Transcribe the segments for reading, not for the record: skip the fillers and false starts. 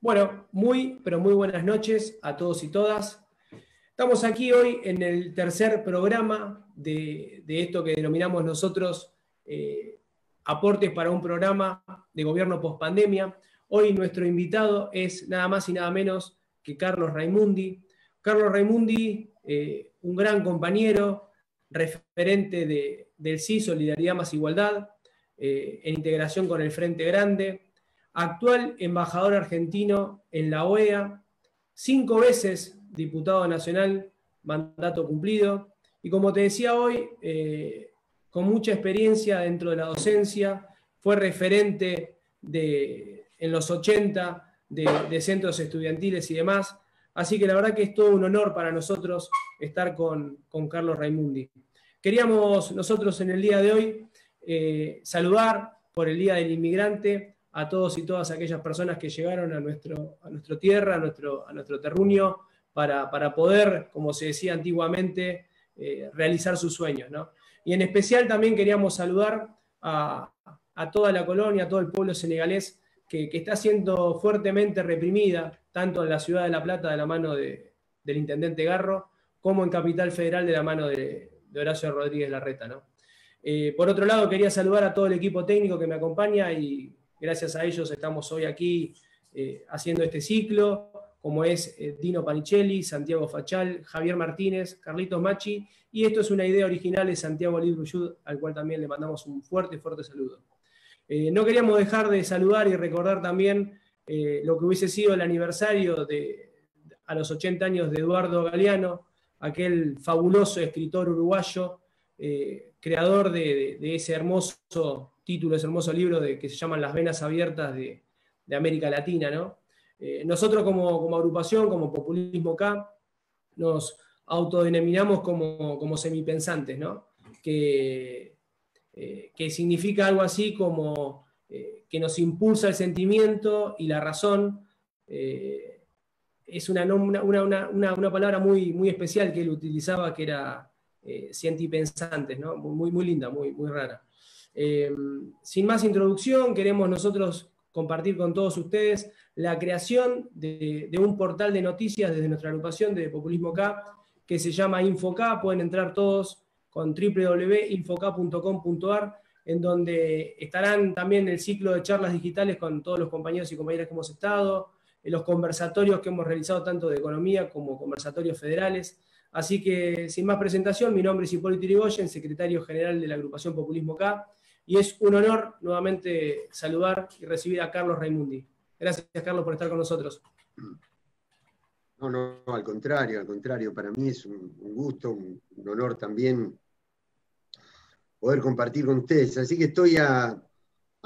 Bueno, pero muy buenas noches a todos y todas. Estamos aquí hoy en el tercer programa de esto que denominamos nosotros aportes para un programa de gobierno pospandemia. Hoy nuestro invitado es nada más y nada menos que Carlos Raimundi. Carlos Raimundi, un gran compañero, referente del sí, Solidaridad más Igualdad, en integración con el Frente Grande, actual embajador argentino en la OEA, 5 veces diputado nacional, mandato cumplido, y como te decía hoy, con mucha experiencia dentro de la docencia, fue referente en los 80 de centros estudiantiles y demás, así que la verdad que es todo un honor para nosotros estar con Carlos Raimundi. Queríamos nosotros en el día de hoy saludar por el Día del Inmigrante a todos y todas aquellas personas que llegaron a nuestra tierra, a nuestro terruño, para poder, como se decía antiguamente, realizar sus sueños, ¿no? Y en especial también queríamos saludar a toda la colonia, a todo el pueblo senegalés que está siendo fuertemente reprimida, tanto en la ciudad de La Plata de la mano del intendente Garro, como en Capital Federal de la mano de Horacio Rodríguez Larreta, ¿no? Por otro lado, quería saludar a todo el equipo técnico que me acompaña y gracias a ellos estamos hoy aquí haciendo este ciclo, como es Dino Panichelli, Santiago Fachal, Javier Martínez, Carlitos Machi, y esto es una idea original de Santiago Libruyud, al cual también le mandamos un fuerte saludo. No queríamos dejar de saludar y recordar también lo que hubiese sido el aniversario a los 80 años de Eduardo Galeano, aquel fabuloso escritor uruguayo, creador de ese hermoso título, ese hermoso libro que se llama Las venas abiertas de América Latina, ¿no? Nosotros como agrupación, como Populismo K, nos autodenominamos como semipensantes, ¿no? Que significa algo así como que nos impulsa el sentimiento y la razón. Es una palabra muy especial que él utilizaba, que era cientipensantes, ¿no? Muy linda, muy rara. Sin más introducción, queremos nosotros compartir con todos ustedes la creación de un portal de noticias desde nuestra agrupación de Populismo K, que se llama InfoK. Pueden entrar todos con www.infok.com.ar, en donde estarán también el ciclo de charlas digitales con todos los compañeros y compañeras que hemos estado, los conversatorios que hemos realizado tanto de economía como conversatorios federales. Así que, sin más presentación, mi nombre es Hipólito Yrigoyen, secretario general de la agrupación Populismo K, y es un honor nuevamente saludar y recibir a Carlos Raimundi. Gracias, Carlos, por estar con nosotros. No, al contrario, para mí es un gusto, un honor también poder compartir con ustedes. Así que estoy a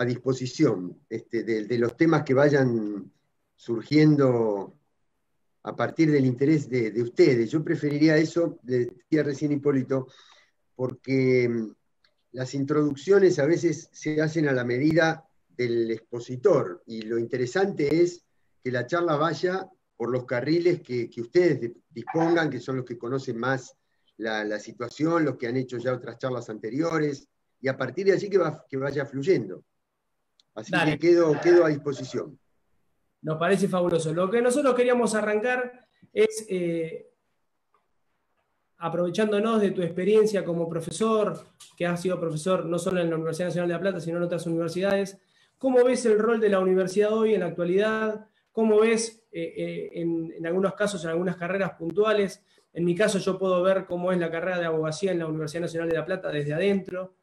disposición de los temas que vayan surgiendo a partir del interés de ustedes. Yo preferiría eso, decía recién Hipólito, porque las introducciones a veces se hacen a la medida del expositor, y lo interesante es que la charla vaya por los carriles que ustedes dispongan, que son los que conocen más la situación, los que han hecho ya otras charlas anteriores, y a partir de allí que vaya fluyendo. Así Dale. que quedo a disposición. Nos parece fabuloso. Lo que nosotros queríamos arrancar es, aprovechándonos de tu experiencia como profesor, que has sido profesor no solo en la Universidad Nacional de La Plata, sino en otras universidades, ¿cómo ves el rol de la universidad hoy en la actualidad? ¿Cómo ves en algunos casos, en algunas carreras puntuales? En mi caso yo puedo ver cómo es la carrera de abogacía en la Universidad Nacional de La Plata desde adentro.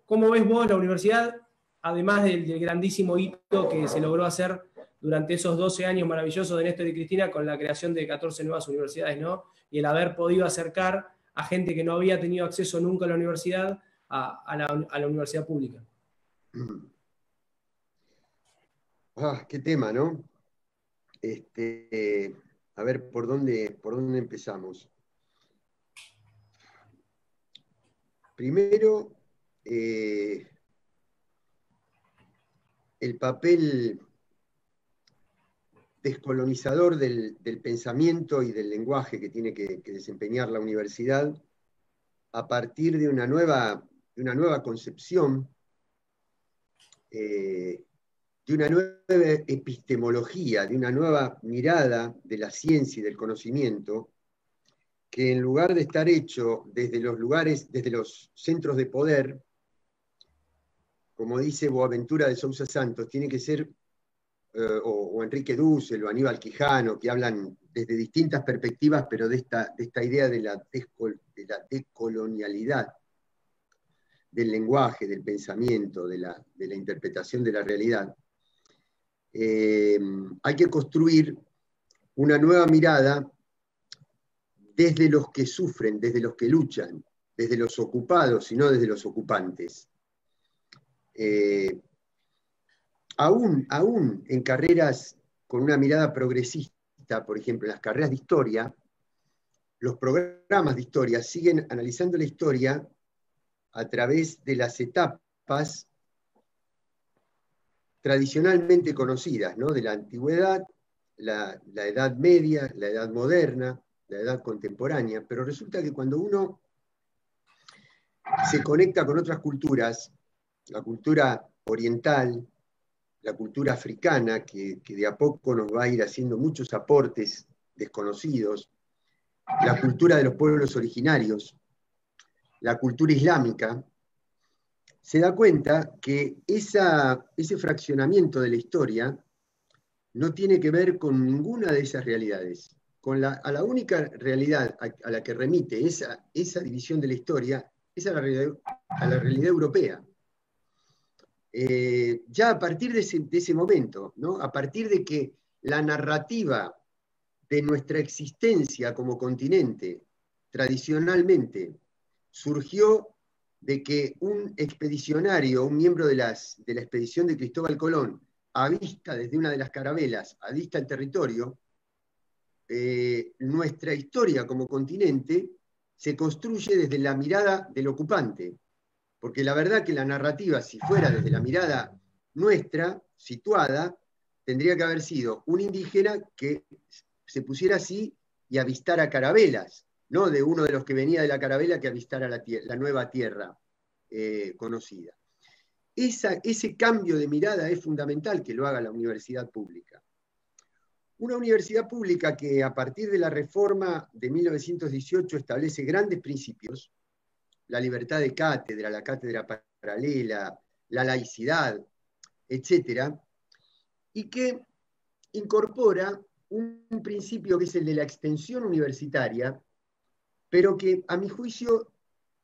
¿Cómo ves vos la universidad, además del grandísimo hito que se logró hacer durante esos 12 años maravillosos de Néstor y Cristina con la creación de 14 nuevas universidades, ¿no? Y el haber podido acercar a gente que no había tenido acceso nunca a la universidad a la universidad pública? Qué tema, ¿no? A ver, ¿por dónde empezamos? Primero, el papel descolonizador del pensamiento y del lenguaje que tiene que desempeñar la universidad a partir de una nueva concepción de una nueva epistemología, de una nueva mirada de la ciencia y del conocimiento, que en lugar de estar hecho desde los lugares, desde los centros de poder, como dice Boaventura de Sousa Santos, tiene que ser, o Enrique Dussel o Aníbal Quijano, que hablan desde distintas perspectivas, pero de esta idea de la decolonialidad del lenguaje, del pensamiento, de la interpretación de la realidad. Hay que construir una nueva mirada desde los que sufren, desde los que luchan, desde los ocupados y no desde los ocupantes. Aún en carreras con una mirada progresista, por ejemplo, en las carreras de historia, los programas de historia siguen analizando la historia a través de las etapas tradicionalmente conocidas, ¿no? De la antigüedad, la Edad Media, la Edad Moderna, la Edad Contemporánea, pero resulta que cuando uno se conecta con otras culturas, la cultura oriental, la cultura africana, que de a poco nos va a ir haciendo muchos aportes desconocidos, la cultura de los pueblos originarios, la cultura islámica, se da cuenta que ese fraccionamiento de la historia no tiene que ver con ninguna de esas realidades. A la única realidad a la que remite esa división de la historia es a la realidad europea. Ya a partir de ese momento, ¿no? A partir de que la narrativa de nuestra existencia como continente tradicionalmente surgió de que un expedicionario, un miembro de la expedición de Cristóbal Colón, avista desde una de las carabelas, avista el territorio, nuestra historia como continente se construye desde la mirada del ocupante. Porque la verdad que la narrativa, si fuera desde la mirada nuestra, situada, tendría que haber sido un indígena que se pusiera así y avistara carabelas, no de uno de los que venía de la carabela que avistara la nueva tierra conocida. Ese cambio de mirada es fundamental que lo haga la universidad pública. Una universidad pública que a partir de la reforma de 1918 establece grandes principios, la libertad de cátedra, la cátedra paralela, la laicidad, etc., y que incorpora un principio que es el de la extensión universitaria, pero que a mi juicio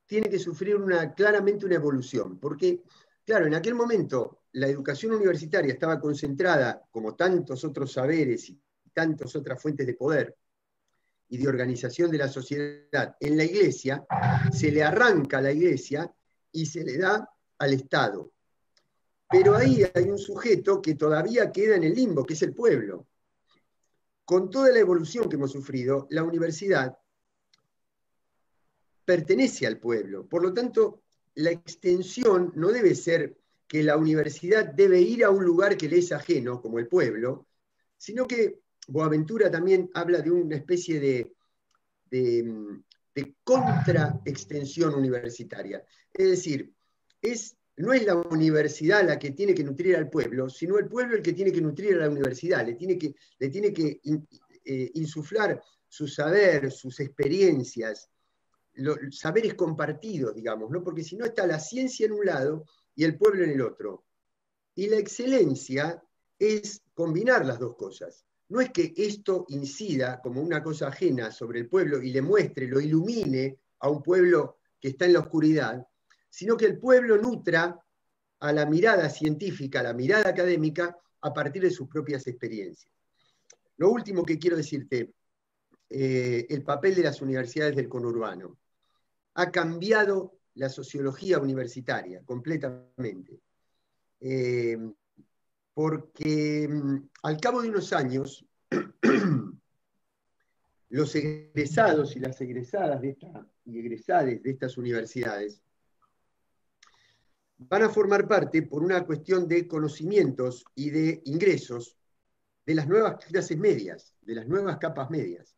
tiene que sufrir claramente una evolución, porque, claro, en aquel momento la educación universitaria estaba concentrada, como tantos otros saberes y tantas otras fuentes de poder y de organización de la sociedad en la Iglesia, se le arranca a la Iglesia y se le da al Estado. Pero ahí hay un sujeto que todavía queda en el limbo, que es el pueblo. Con toda la evolución que hemos sufrido, la universidad pertenece al pueblo. Por lo tanto, la extensión no debe ser que la universidad debe ir a un lugar que le es ajeno, como el pueblo, sino que Boaventura también habla de una especie de contraextensión universitaria. Es decir, no es la universidad la que tiene que nutrir al pueblo, sino el pueblo el que tiene que nutrir a la universidad, le tiene que insuflar su saber, sus experiencias, saberes compartidos, digamos, ¿no? Porque si no está la ciencia en un lado y el pueblo en el otro. Y la excelencia es combinar las dos cosas. No es que esto incida como una cosa ajena sobre el pueblo y le muestre, lo ilumine a un pueblo que está en la oscuridad, sino que el pueblo nutra a la mirada científica, a la mirada académica, a partir de sus propias experiencias. Lo último que quiero decirte, el papel de las universidades del conurbano. Ha cambiado la sociología universitaria completamente. Porque al cabo de unos años, los egresados y las egresadas y egresades de estas universidades van a formar parte, por una cuestión de conocimientos y de ingresos, de las nuevas clases medias, de las nuevas capas medias.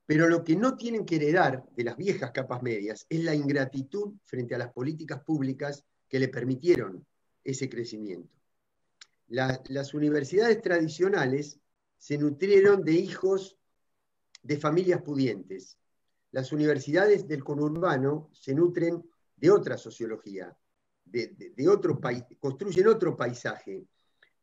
Pero lo que no tienen que heredar de las viejas capas medias es la ingratitud frente a las políticas públicas que le permitieron ese crecimiento. las universidades tradicionales se nutrieron de hijos de familias pudientes. Las universidades del conurbano se nutren de otra sociología, de otro país, construyen otro paisaje.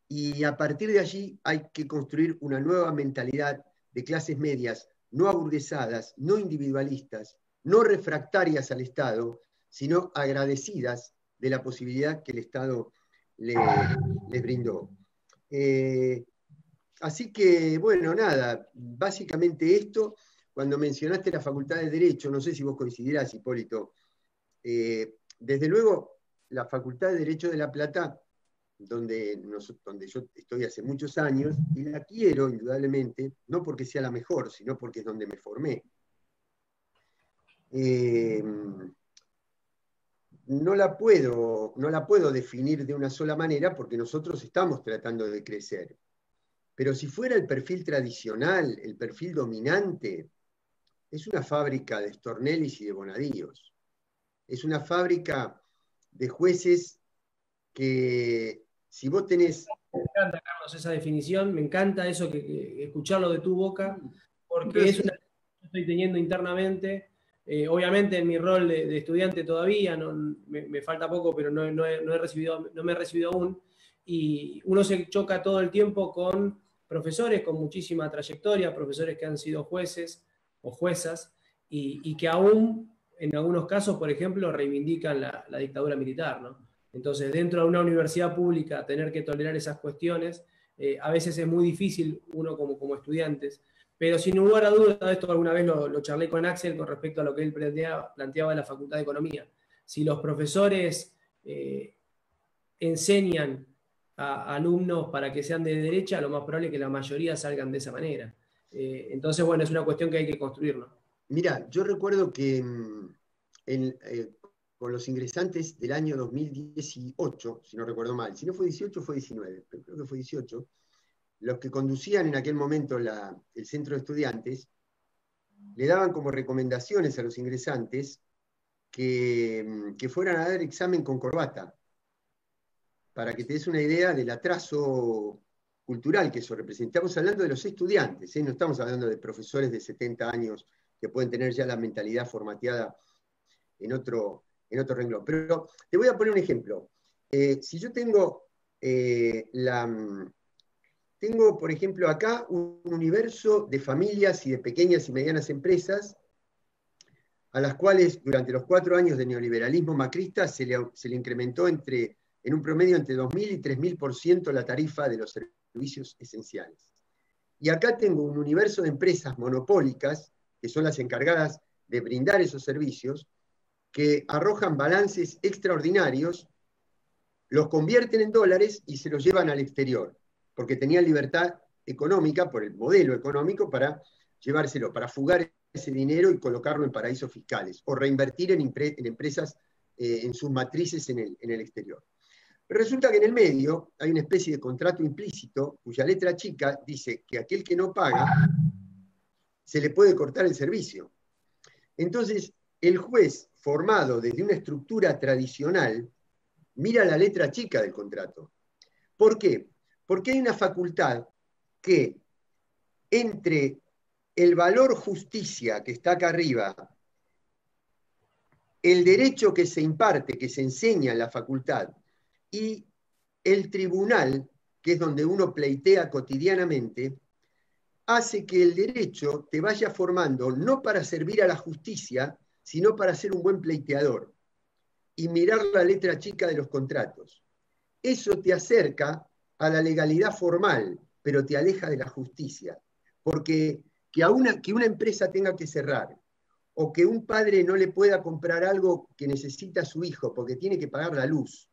Y a partir de allí hay que construir una nueva mentalidad de clases medias, no aburguesadas, no individualistas, no refractarias al Estado, sino agradecidas de la posibilidad que el Estado les brindó. Así que, bueno, nada, básicamente esto. Cuando mencionaste la Facultad de Derecho, no sé si vos coincidirás, Hipólito, desde luego la Facultad de Derecho de La Plata, donde yo estoy hace muchos años, y la quiero indudablemente, no porque sea la mejor, sino porque es donde me formé. No la puedo definir de una sola manera porque nosotros estamos tratando de crecer. Pero si fuera el perfil tradicional, el perfil dominante, es una fábrica de Stornellis y de Bonadíos. Es una fábrica de jueces que, si vos tenés... Me encanta, Carlos, esa definición, me encanta eso, escucharlo de tu boca, porque Pero es sí, una que yo estoy teniendo internamente. Obviamente en mi rol de estudiante todavía, me falta poco, pero no me he recibido aún. Y uno se choca todo el tiempo con profesores con muchísima trayectoria, profesores que han sido jueces o juezas, y que aún, en algunos casos, por ejemplo, reivindican la dictadura militar, ¿no? Entonces, dentro de una universidad pública, tener que tolerar esas cuestiones, a veces es muy difícil uno como estudiantes. Pero sin lugar a dudas, esto alguna vez lo charlé con Axel con respecto a lo que él planteaba en la Facultad de Economía. Si los profesores enseñan a alumnos para que sean de derecha, lo más probable es que la mayoría salgan de esa manera. Entonces, bueno, es una cuestión que hay que construir, ¿no? Mira, yo recuerdo que con los ingresantes del año 2018, si no recuerdo mal, si no fue 18 fue 19, pero creo que fue 18, los que conducían en aquel momento el centro de estudiantes, le daban como recomendaciones a los ingresantes que fueran a dar examen con corbata, para que te des una idea del atraso cultural que eso representa. Estamos hablando de los estudiantes, ¿eh? No estamos hablando de profesores de 70 años que pueden tener ya la mentalidad formateada en otro renglón. Pero te voy a poner un ejemplo. Si yo tengo, por ejemplo, acá un universo de familias y de pequeñas y medianas empresas a las cuales durante los 4 años de neoliberalismo macrista se le incrementó en un promedio entre 2.000 y 3.000% la tarifa de los servicios esenciales. Y acá tengo un universo de empresas monopólicas, que son las encargadas de brindar esos servicios, que arrojan balances extraordinarios, los convierten en dólares y se los llevan al exterior, porque tenían libertad económica por el modelo económico para llevárselo, para fugar ese dinero y colocarlo en paraísos fiscales, o reinvertir en empresas, en sus matrices en el exterior. Pero resulta que en el medio hay una especie de contrato implícito cuya letra chica dice que aquel que no paga se le puede cortar el servicio. Entonces, el juez, formado desde una estructura tradicional, mira la letra chica del contrato. ¿Por qué? Porque hay una facultad que entre el valor justicia que está acá arriba, el derecho que se imparte, que se enseña en la facultad, y el tribunal, que es donde uno pleitea cotidianamente, hace que el derecho te vaya formando no para servir a la justicia, sino para ser un buen pleiteador y mirar la letra chica de los contratos. Eso te acerca a la legalidad formal, pero te aleja de la justicia. Porque que una empresa tenga que cerrar, o que un padre no le pueda comprar algo que necesita a su hijo porque tiene que pagar la luz,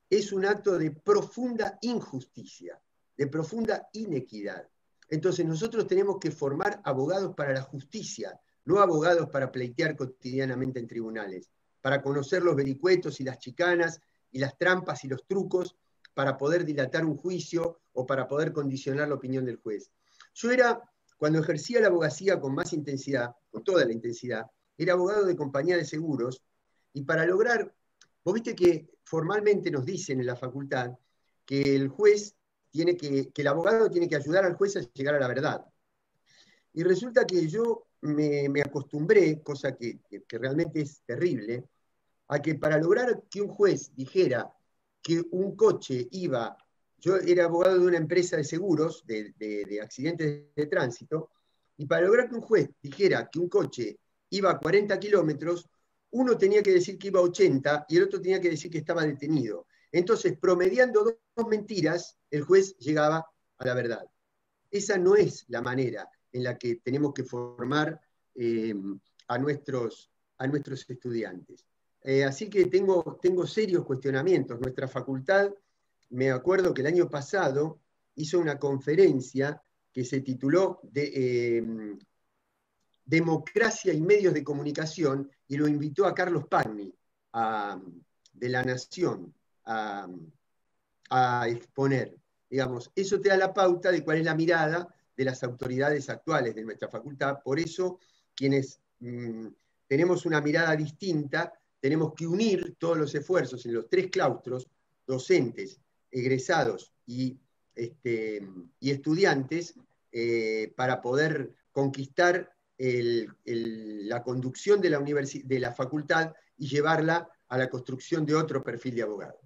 es un acto de profunda injusticia, de profunda inequidad. Entonces nosotros tenemos que formar abogados para la justicia, no abogados para pleitear cotidianamente en tribunales, para conocer los vericuetos y las chicanas y las trampas y los trucos para poder dilatar un juicio o para poder condicionar la opinión del juez. Cuando ejercía la abogacía con más intensidad, con toda la intensidad, era abogado de compañía de seguros, y para lograr, vos viste que formalmente nos dicen en la facultad que el juez que el abogado tiene que ayudar al juez a llegar a la verdad. Y resulta que yo me acostumbré, cosa que realmente es terrible, a que para lograr que un juez dijera que un coche iba, yo era abogado de una empresa de seguros, de accidentes de tránsito, y para lograr que un juez dijera que un coche iba a 40 kilómetros, uno tenía que decir que iba a 80 y el otro tenía que decir que estaba detenido. Entonces, promediando dos mentiras, el juez llegaba a la verdad. Esa no es la manera en la que tenemos que formar a nuestros estudiantes. Así que tengo serios cuestionamientos. Nuestra facultad, me acuerdo que el año pasado hizo una conferencia que se tituló Democracia y medios de comunicación, y lo invitó a Carlos Pagni, de La Nación, a exponer. Digamos, eso te da la pauta de cuál es la mirada de las autoridades actuales de nuestra facultad. Por eso, quienes tenemos una mirada distinta, tenemos que unir todos los esfuerzos en los tres claustros, docentes, egresados y estudiantes, para poder conquistar la conducción de la facultad y llevarla a la construcción de otro perfil de abogado.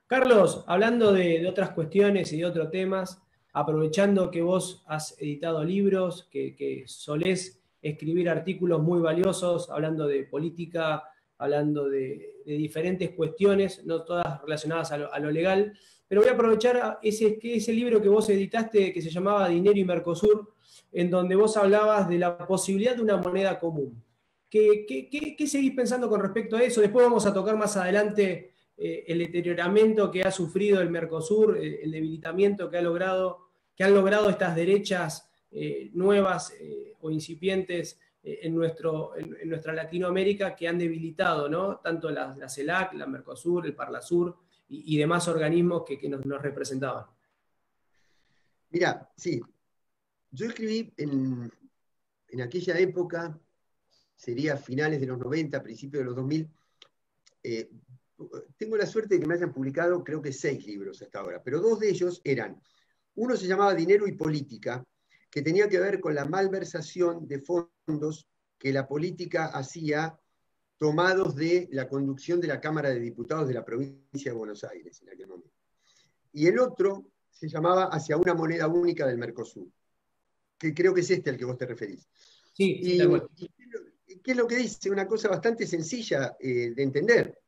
Carlos, hablando de otras cuestiones y de otros temas, aprovechando que vos has editado libros, que solés escribir artículos muy valiosos, hablando de política, hablando de diferentes cuestiones, no todas relacionadas a lo legal, pero voy a aprovechar ese libro que vos editaste que se llamaba Dinero y Mercosur, en donde vos hablabas de la posibilidad de una moneda común. ¿Qué seguís pensando con respecto a eso? Después vamos a tocar más adelante el deterioramiento que ha sufrido el Mercosur, el debilitamiento que han logrado estas derechas nuevas o incipientes en nuestra Latinoamérica, que han debilitado, ¿no? Tanto la CELAC, la Mercosur, el Parlasur y demás organismos que nos representaban. Mira, sí, yo escribí en aquella época, sería finales de los 90, principios de los 2000, tengo la suerte de que me hayan publicado creo que 6 libros hasta ahora, pero 2 de ellos eran, uno se llamaba Dinero y Política, que tenía que ver con la malversación de fondos que la política hacía tomados de la conducción de la Cámara de Diputados de la provincia de Buenos Aires en aquel momento. Y el otro se llamaba Hacia una moneda única del Mercosur, que creo que es este al que vos te referís. Sí, y, tal cual. ¿Qué es lo que dice? Una cosa bastante sencilla de entender.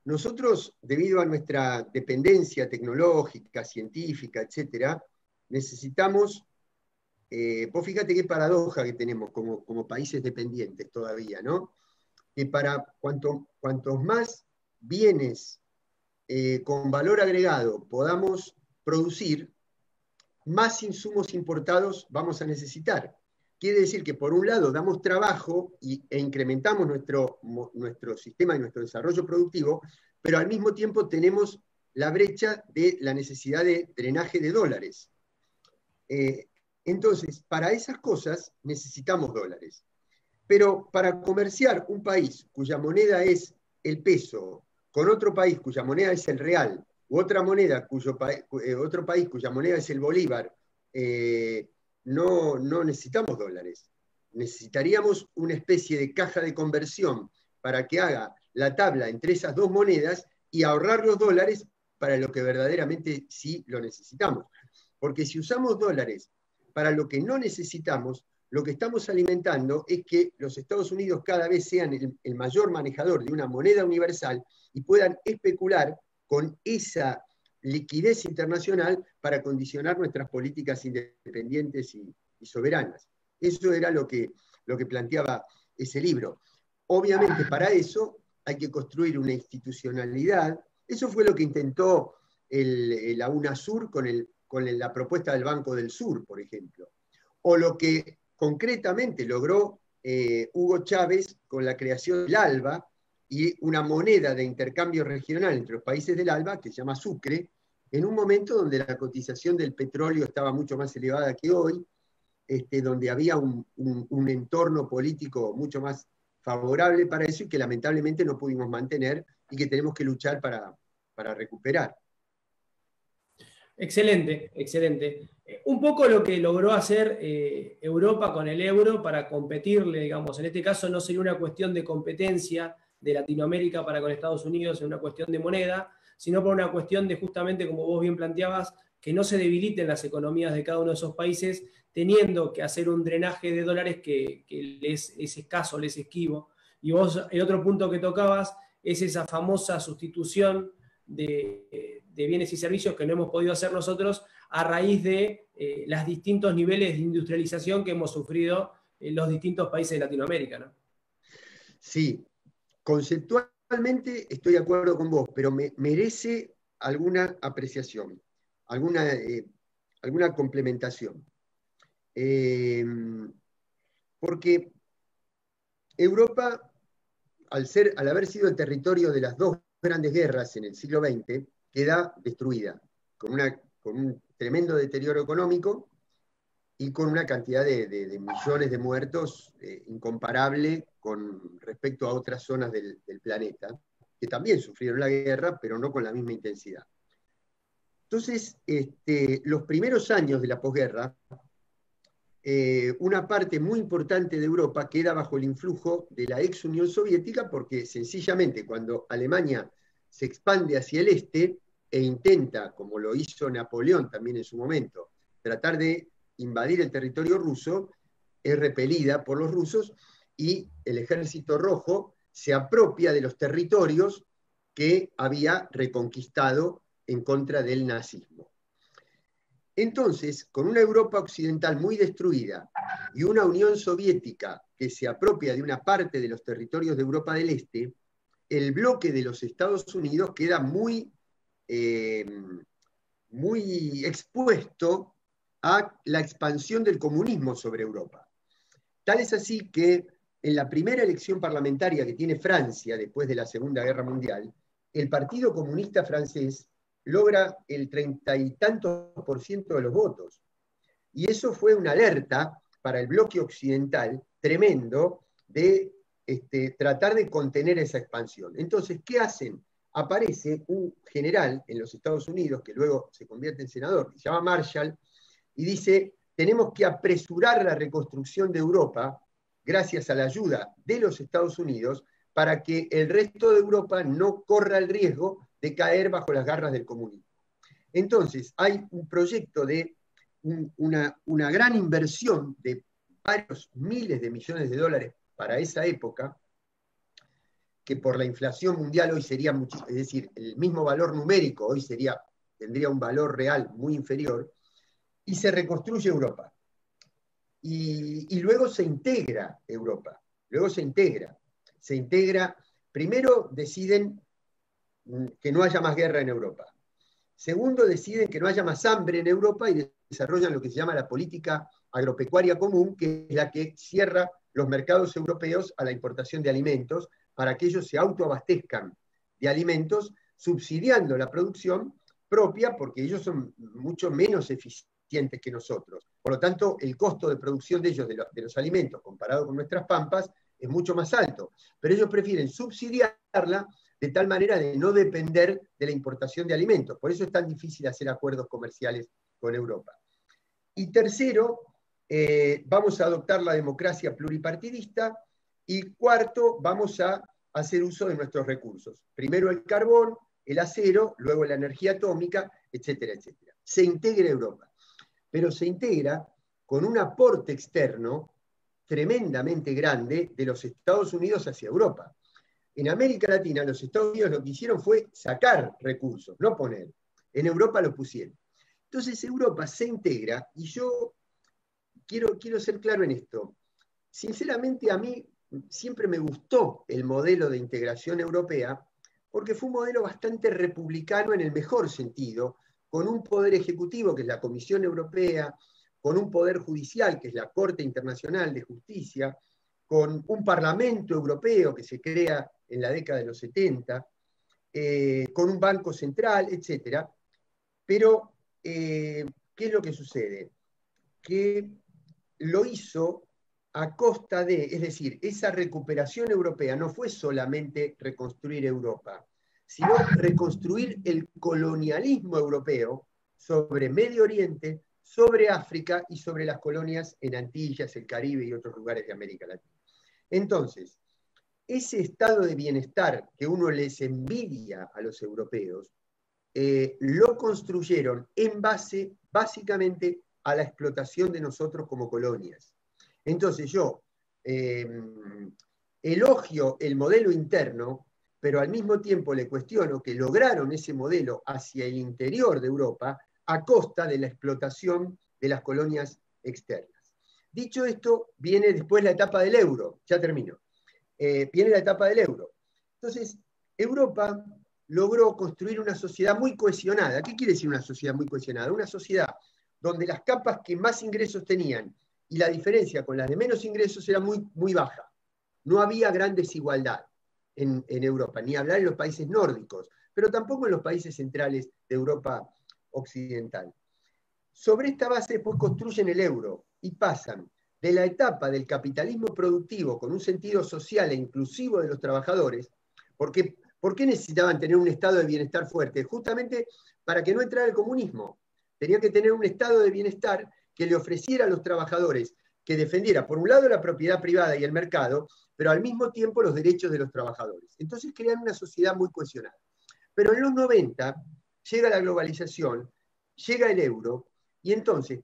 Nosotros, debido a nuestra dependencia tecnológica, científica, etc., necesitamos, vos fíjate qué paradoja que tenemos como países dependientes todavía, ¿no? Que para cuantos más bienes con valor agregado podamos producir, más insumos importados vamos a necesitar. Quiere decir que por un lado damos trabajo e incrementamos nuestro sistema y nuestro desarrollo productivo, pero al mismo tiempo tenemos la brecha de la necesidad de drenaje de dólares. Entonces, para esas cosas necesitamos dólares. Pero para comerciar un país cuya moneda es el peso con otro país cuya moneda es el real, u otra moneda, otro país cuya moneda es el bolívar, no necesitamos dólares. Necesitaríamos una especie de caja de conversión para que haga la tabla entre esas dos monedas y ahorrar los dólares para lo que verdaderamente sí lo necesitamos. Porque si usamos dólares para lo que no necesitamos, lo que estamos alimentando es que los Estados Unidos cada vez sean el mayor manejador de una moneda universal y puedan especular con esa liquidez internacional para condicionar nuestras políticas independientes y soberanas. Eso era lo que planteaba ese libro. Obviamente, para eso hay que construir una institucionalidad. Eso fue lo que intentó la UNASUR con la propuesta del Banco del Sur, por ejemplo. O lo que concretamente logró Hugo Chávez con la creación del ALBA y una moneda de intercambio regional entre los países del ALBA, que se llama Sucre, en un momento donde la cotización del petróleo estaba mucho más elevada que hoy, donde había un entorno político mucho más favorable para eso y que lamentablemente no pudimos mantener y que tenemos que luchar para recuperar. Excelente, excelente. Un poco lo que logró hacer Europa con el euro para competirle, digamos, en este caso no sería una cuestión de competencia de Latinoamérica para con Estados Unidos, en una cuestión de moneda, sino por una cuestión de justamente, como vos bien planteabas, que no se debiliten las economías de cada uno de esos países, teniendo que hacer un drenaje de dólares que les es escaso, les esquivo. Y vos, el otro punto que tocabas es esa famosa sustitución de bienes y servicios que no hemos podido hacer nosotros a raíz de los distintos niveles de industrialización que hemos sufrido en los distintos países de Latinoamérica, ¿no? Sí, conceptualmente estoy de acuerdo con vos, pero merece alguna apreciación, alguna complementación. Porque Europa, al haber sido el territorio de las dos grandes guerras en el siglo XX, queda destruida, con un tremendo deterioro económico y con una cantidad de millones de muertos incomparable con respecto a otras zonas del planeta, que también sufrieron la guerra, pero no con la misma intensidad. Entonces, los primeros años de la posguerra, una parte muy importante de Europa queda bajo el influjo de la ex Unión Soviética, porque sencillamente cuando Alemania se expande hacia el este e intenta, como lo hizo Napoleón también en su momento, tratar de invadir el territorio ruso, es repelida por los rusos y el Ejército Rojo se apropia de los territorios que había reconquistado en contra del nazismo. Entonces, con una Europa occidental muy destruida y una Unión Soviética que se apropia de una parte de los territorios de Europa del Este, el bloque de los Estados Unidos queda muy expuesto a la expansión del comunismo sobre Europa. Tal es así que en la primera elección parlamentaria que tiene Francia después de la Segunda Guerra Mundial, el Partido Comunista Francés logra el 30 y tantos % de los votos. Y eso fue una alerta para el bloque occidental tremendo de tratar de contener esa expansión. Entonces, ¿qué hacen? Aparece un general en los Estados Unidos, que luego se convierte en senador, que se llama Marshall, y dice, tenemos que apresurar la reconstrucción de Europa gracias a la ayuda de los Estados Unidos para que el resto de Europa no corra el riesgo de caer bajo las garras del comunismo. Entonces, hay un proyecto de una gran inversión de varios miles de millones de dólares para esa época, que por la inflación mundial hoy sería muchísimo, es decir, el mismo valor numérico hoy tendría un valor real muy inferior, y se reconstruye Europa. Y luego se integra Europa, se integra, primero deciden que no haya más guerra en Europa. Segundo, deciden que no haya más hambre en Europa y desarrollan lo que se llama la política agropecuaria común, que es la que cierra los mercados europeos a la importación de alimentos para que ellos se autoabastezcan de alimentos, subsidiando la producción propia, porque ellos son mucho menos eficientes que nosotros. Por lo tanto, el costo de producción de ellos, de los alimentos, comparado con nuestras pampas, es mucho más alto. Pero ellos prefieren subsidiarla de tal manera de no depender de la importación de alimentos. Por eso es tan difícil hacer acuerdos comerciales con Europa. Y tercero, vamos a adoptar la democracia pluripartidista. Y cuarto, vamos a hacer uso de nuestros recursos. Primero el carbón, el acero, luego la energía atómica, etcétera, etcétera. Se integra Europa, pero se integra con un aporte externo tremendamente grande de los Estados Unidos hacia Europa. En América Latina, los Estados Unidos lo que hicieron fue sacar recursos, no poner. En Europa lo pusieron. Entonces Europa se integra, y yo quiero ser claro en esto. Sinceramente, a mí siempre me gustó el modelo de integración europea, porque fue un modelo bastante republicano en el mejor sentido, con un poder ejecutivo, que es la Comisión Europea, con un poder judicial, que es la Corte Internacional de Justicia, con un Parlamento Europeo que se crea en la década de los 70, con un Banco Central, etc. Pero, ¿qué es lo que sucede? Que lo hizo a costa de, es decir, esa recuperación europea no fue solamente reconstruir Europa, sino reconstruir el colonialismo europeo sobre Medio Oriente, sobre África y sobre las colonias en Antillas, el Caribe y otros lugares de América Latina. Entonces, ese estado de bienestar que uno les envidia a los europeos, lo construyeron en base básicamente a la explotación de nosotros como colonias. Entonces yo elogio el modelo interno, pero al mismo tiempo le cuestiono que lograron ese modelo hacia el interior de Europa a costa de la explotación de las colonias externas. Dicho esto, viene después la etapa del euro, ya termino. Viene la etapa del euro. Entonces, Europa logró construir una sociedad muy cohesionada. ¿Qué quiere decir una sociedad muy cohesionada? Una sociedad donde las capas que más ingresos tenían y la diferencia con las de menos ingresos era muy, muy baja. No había gran desigualdad en Europa, ni hablar en los países nórdicos, pero tampoco en los países centrales de Europa occidental. Sobre esta base después construyen el euro y pasan de la etapa del capitalismo productivo con un sentido social e inclusivo de los trabajadores, porque ¿por qué necesitaban tener un estado de bienestar fuerte? Justamente para que no entrara el comunismo. Tenían que tener un estado de bienestar que le ofreciera a los trabajadores, que defendiera por un lado la propiedad privada y el mercado, pero al mismo tiempo los derechos de los trabajadores. Entonces crean una sociedad muy cohesionada. Pero en los 90 llega la globalización, llega el euro, y entonces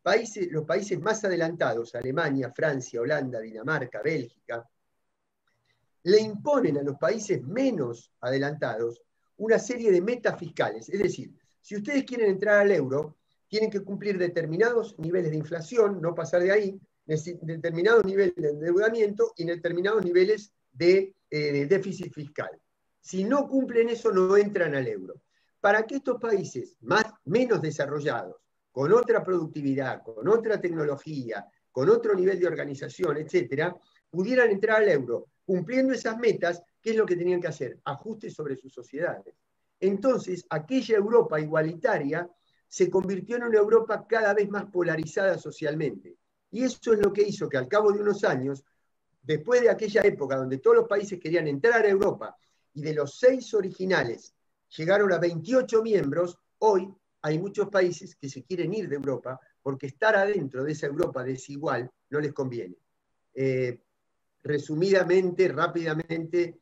los países más adelantados, Alemania, Francia, Holanda, Dinamarca, Bélgica, le imponen a los países menos adelantados una serie de metas fiscales. Es decir, si ustedes quieren entrar al euro, tienen que cumplir determinados niveles de inflación, no pasar de ahí, determinados niveles de endeudamiento y determinados niveles de déficit fiscal. Si no cumplen eso, no entran al euro. Para que estos países menos desarrollados, con otra productividad, con otra tecnología, con otro nivel de organización, etcétera, pudieran entrar al euro, cumpliendo esas metas, ¿qué es lo que tenían que hacer? Ajustes sobre sus sociedades. Entonces, aquella Europa igualitaria se convirtió en una Europa cada vez más polarizada socialmente. Y eso es lo que hizo que al cabo de unos años, después de aquella época donde todos los países querían entrar a Europa, y de los 6 originales llegaron a 28 miembros, hoy hay muchos países que se quieren ir de Europa porque estar adentro de esa Europa desigual no les conviene. Resumidamente, rápidamente,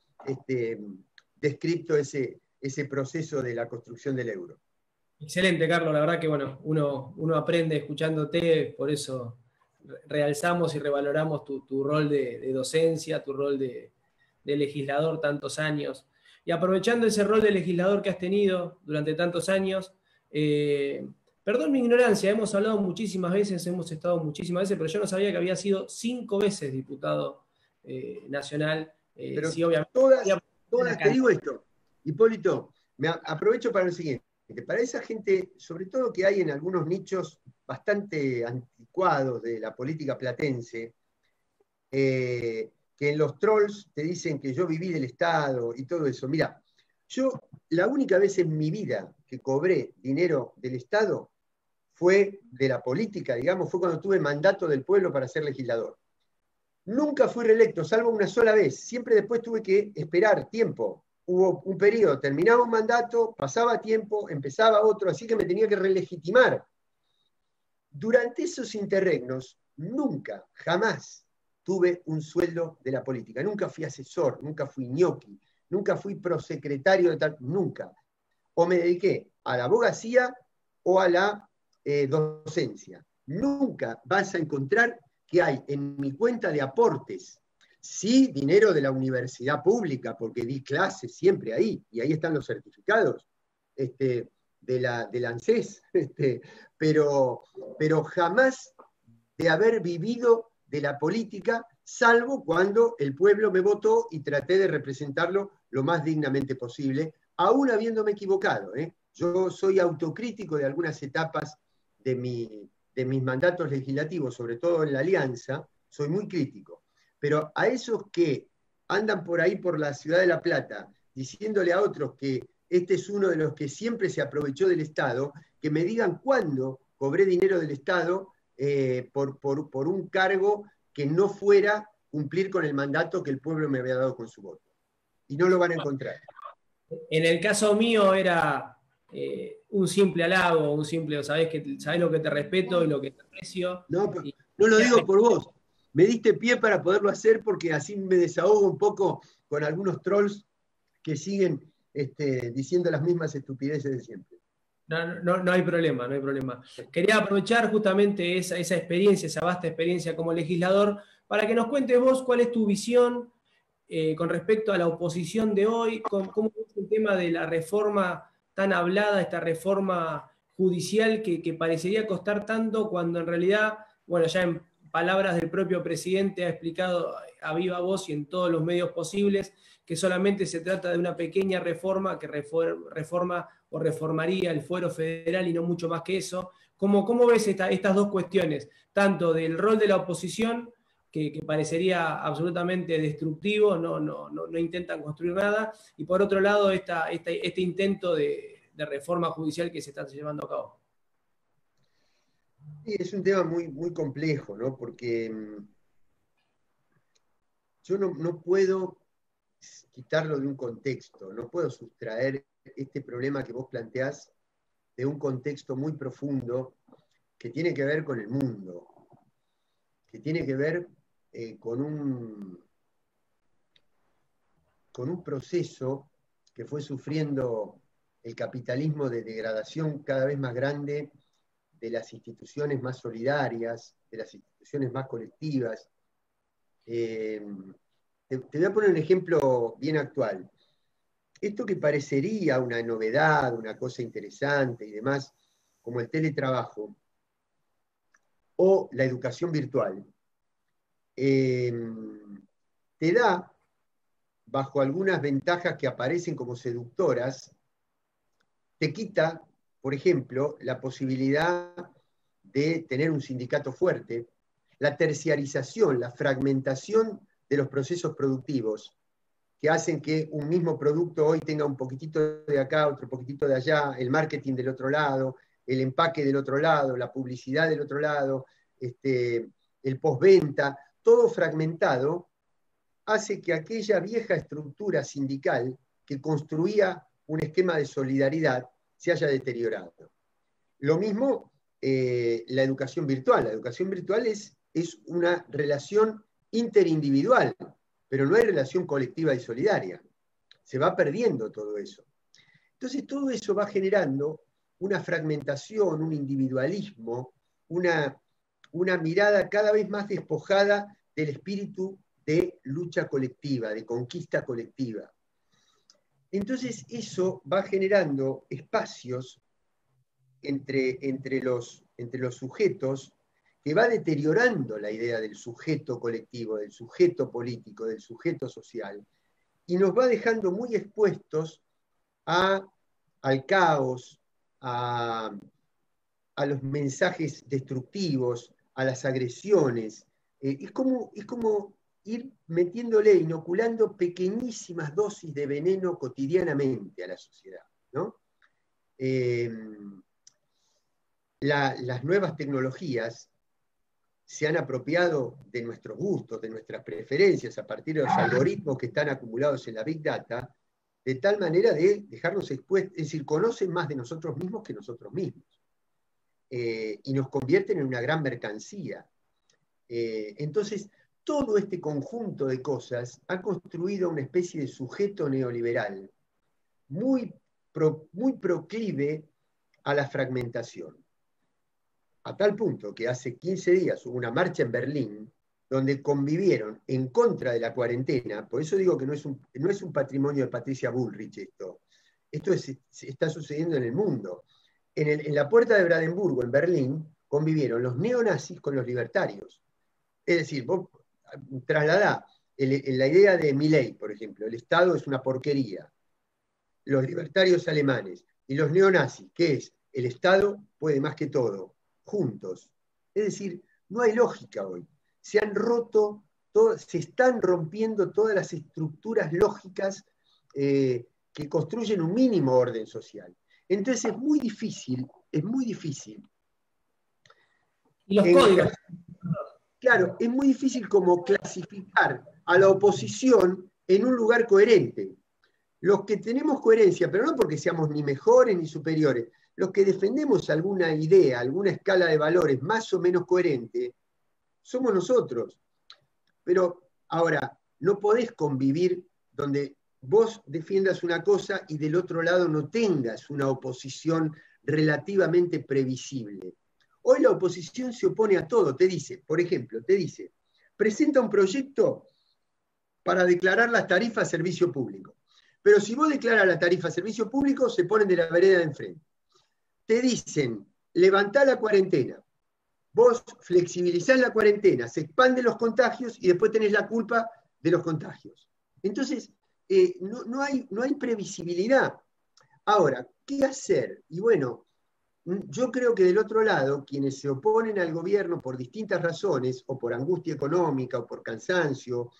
descrito ese proceso de la construcción del euro. Excelente, Carlos. La verdad que bueno, uno aprende escuchándote, por eso realzamos y revaloramos tu rol de docencia, tu rol de legislador tantos años. Y aprovechando ese rol de legislador que has tenido durante tantos años, perdón mi ignorancia, hemos hablado muchísimas veces, hemos estado muchísimas veces, pero yo no sabía que había sido 5 veces diputado nacional. Pero sí, obviamente. Todas te digo esto, Hipólito, me aprovecho para lo siguiente. Para esa gente, sobre todo que hay en algunos nichos bastante anticuados de la política platense, que en los trolls te dicen que yo viví del Estado y todo eso. Mira, yo la única vez en mi vida que cobré dinero del Estado fue de la política, digamos, fue cuando tuve mandato del pueblo para ser legislador. Nunca fui reelecto, salvo una sola vez. Siempre después tuve que esperar tiempo. Hubo un periodo, terminaba un mandato, pasaba tiempo, empezaba otro, así que me tenía que relegitimar. Durante esos interregnos, nunca, jamás tuve un sueldo de la política. Nunca fui asesor, nunca fui ñoqui, nunca fui prosecretario de tal, nunca. O me dediqué a la abogacía o a la docencia. Nunca vas a encontrar que hay en mi cuenta de aportes, sí, dinero de la universidad pública, porque di clases siempre ahí, y ahí están los certificados de la ANSES, pero jamás de haber vivido de la política, salvo cuando el pueblo me votó y traté de representarlo lo más dignamente posible, aún habiéndome equivocado. Yo soy autocrítico de algunas etapas de mis mandatos legislativos, sobre todo en la Alianza, soy muy crítico. Pero a esos que andan por ahí por la ciudad de La Plata, diciéndole a otros que este es uno de los que siempre se aprovechó del Estado, que me digan cuándo cobré dinero del Estado por un cargo que no fuera cumplir con el mandato que el pueblo me había dado con su voto. Y no lo van a encontrar. En el caso mío era un simple halago, sabés lo que te respeto y lo que te aprecio. No, no lo digo por vos. Me diste pie para poderlo hacer porque así me desahogo un poco con algunos trolls que siguen diciendo las mismas estupideces de siempre. No hay problema, no hay problema. Quería aprovechar justamente esa experiencia, esa vasta experiencia como legislador, para que nos cuentes vos cuál es tu visión con respecto a la oposición de hoy, cómo es el tema de la reforma tan hablada, esta reforma judicial que parecería costar tanto cuando en realidad, bueno, ya en palabras del propio presidente ha explicado a viva voz y en todos los medios posibles que solamente se trata de una pequeña reforma que reforma o reformaría el fuero federal y no mucho más que eso. ¿Cómo ves estas dos cuestiones? Tanto del rol de la oposición, que parecería absolutamente destructivo, no intentan construir nada, y por otro lado este intento de reforma judicial que se está llevando a cabo. Sí, es un tema muy, muy complejo, ¿no? Porque yo no puedo quitarlo de un contexto, no puedo sustraer este problema que vos planteás de un contexto muy profundo que tiene que ver con el mundo, que tiene que ver con un proceso que fue sufriendo el capitalismo de degradación cada vez más grande de las instituciones más solidarias, de las instituciones más colectivas. Te voy a poner un ejemplo bien actual. Esto que parecería una novedad, una cosa interesante y demás, como el teletrabajo o la educación virtual, te da, bajo algunas ventajas que aparecen como seductoras, te quita, por ejemplo, la posibilidad de tener un sindicato fuerte, la terciarización, la fragmentación de los procesos productivos, que hacen que un mismo producto hoy tenga un poquitito de acá, otro poquitito de allá, el marketing del otro lado, el empaque del otro lado, la publicidad del otro lado, el postventa, todo fragmentado, hace que aquella vieja estructura sindical que construía un esquema de solidaridad se haya deteriorado. Lo mismo la educación virtual. La educación virtual es una relación interindividual, pero no hay relación colectiva y solidaria. Se va perdiendo todo eso. Entonces todo eso va generando una fragmentación, un individualismo, una mirada cada vez más despojada del espíritu de lucha colectiva, de conquista colectiva. Entonces eso va generando espacios entre los sujetos que va deteriorando la idea del sujeto colectivo, del sujeto político, del sujeto social, y nos va dejando muy expuestos al caos, a los mensajes destructivos, a las agresiones. Es como ir metiéndole, inoculando pequeñísimas dosis de veneno cotidianamente a la sociedad, ¿no? Las nuevas tecnologías se han apropiado de nuestros gustos, de nuestras preferencias, a partir de los algoritmos que están acumulados en la Big Data, de tal manera de dejarnos expuestos, es decir, conocen más de nosotros mismos que nosotros mismos. Y nos convierten en una gran mercancía. Entonces, todo este conjunto de cosas ha construido una especie de sujeto neoliberal muy proclive a la fragmentación. A tal punto que hace 15 días hubo una marcha en Berlín donde convivieron en contra de la cuarentena. Por eso digo que no es un patrimonio de Patricia Bullrich esto. Esto está sucediendo en el mundo. En la puerta de Brandenburgo, en Berlín, convivieron los neonazis con los libertarios. Es decir, vos trasladá la idea de Milei, por ejemplo, el Estado es una porquería. Los libertarios alemanes y los neonazis, que es el Estado puede más que todo, juntos. Es decir, no hay lógica hoy. Se están rompiendo todas las estructuras lógicas que construyen un mínimo orden social. Entonces es muy difícil. Y los códigos. Claro, es muy difícil como clasificar a la oposición en un lugar coherente. los que tenemos coherencia, pero no porque seamos ni mejores ni superiores, los que defendemos alguna idea, alguna escala de valores más o menos coherente, somos nosotros. Pero ahora, no podés convivir donde vos defiendas una cosa y del otro lado no tengas una oposición relativamente previsible. Hoy la oposición se opone a todo, te dice, por ejemplo, te dice, presenta un proyecto para declarar las tarifas servicio público. Pero si vos declaras la tarifa servicio público, se ponen de la vereda de enfrente. Te dicen, levantá la cuarentena. Vos flexibilizás la cuarentena, se expanden los contagios y después tenés la culpa de los contagios. Entonces, no hay previsibilidad. Ahora, ¿qué hacer? Y bueno, yo creo que del otro lado, quienes se oponen al gobierno por distintas razones, o por angustia económica, o por cansancio,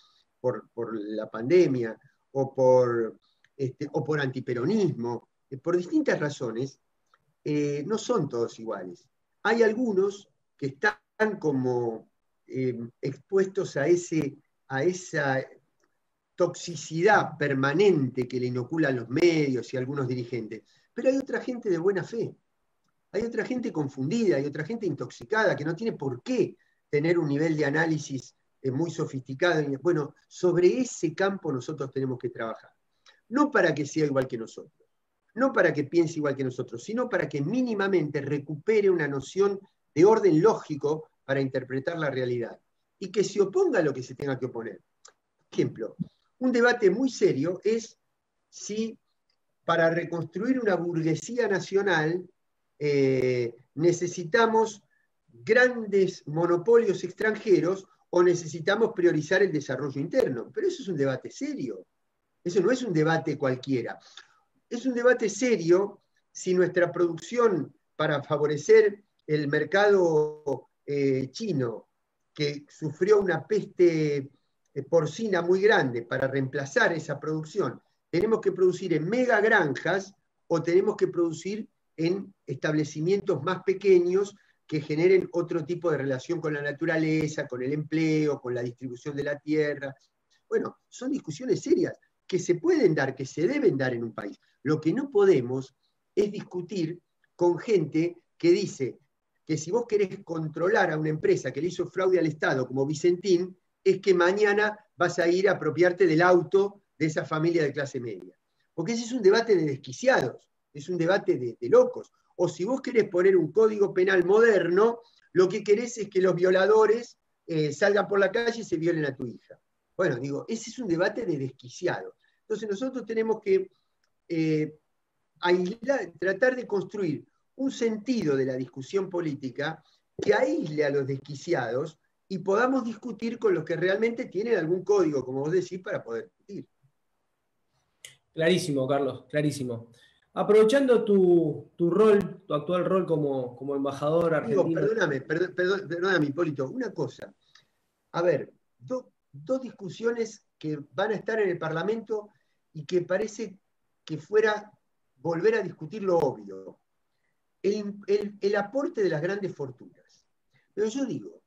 por la pandemia, o por antiperonismo, por distintas razones, no son todos iguales. Hay algunos que están como expuestos a esa toxicidad permanente que le inoculan los medios y algunos dirigentes, pero hay otra gente de buena fe, hay otra gente confundida, hay otra gente intoxicada que no tiene por qué tener un nivel de análisis muy sofisticado. Bueno, sobre ese campo nosotros tenemos que trabajar, no para que sea igual que nosotros, no para que piense ejemplo que nosotros, sino para que mínimamente recupere una noción de orden lógico para interpretar la realidad y que se oponga a lo que se tenga que oponer. Por ejemplo, un debate muy serio es si para reconstruir una burguesía nacional necesitamos grandes monopolios extranjeros o necesitamos priorizar el desarrollo interno. Pero eso es un debate serio, eso no es un debate cualquiera. Es un debate serio si nuestra producción para favorecer el mercado chino, que sufrió una peste porcina muy grande, para reemplazar esa producción, tenemos que producir en mega granjas o tenemos que producir en establecimientos más pequeños que generen otro tipo de relación con la naturaleza, con el empleo, con la distribución de la tierra. Bueno, son discusiones serias que se pueden dar, que se deben dar en un país. Lo que no podemos es discutir con gente que dice que si vos querés controlar a una empresa que le hizo fraude al Estado, como Vicentín, es que mañana vas a ir a apropiarte del auto de esa familia de clase media. Porque ese es un debate de desquiciados, es un debate de locos. O si vos querés poner un código penal moderno, lo que querés es que los violadores salgan por la calle y se violen a tu hija. Bueno, digo, ese es un debate de desquiciados. Entonces nosotros tenemos que tratar de construir un sentido de la discusión política que aísle a los desquiciados y podamos discutir con los que realmente tienen algún código, como vos decís, para poder discutir. Clarísimo, Carlos, clarísimo. Aprovechando tu rol, tu actual rol como embajador argentino. Perdóname, Hipólito, una cosa. A ver, dos discusiones que van a estar en el Parlamento y que parece que fuera volver a discutir lo obvio. El aporte de las grandes fortunas. Pero yo digo,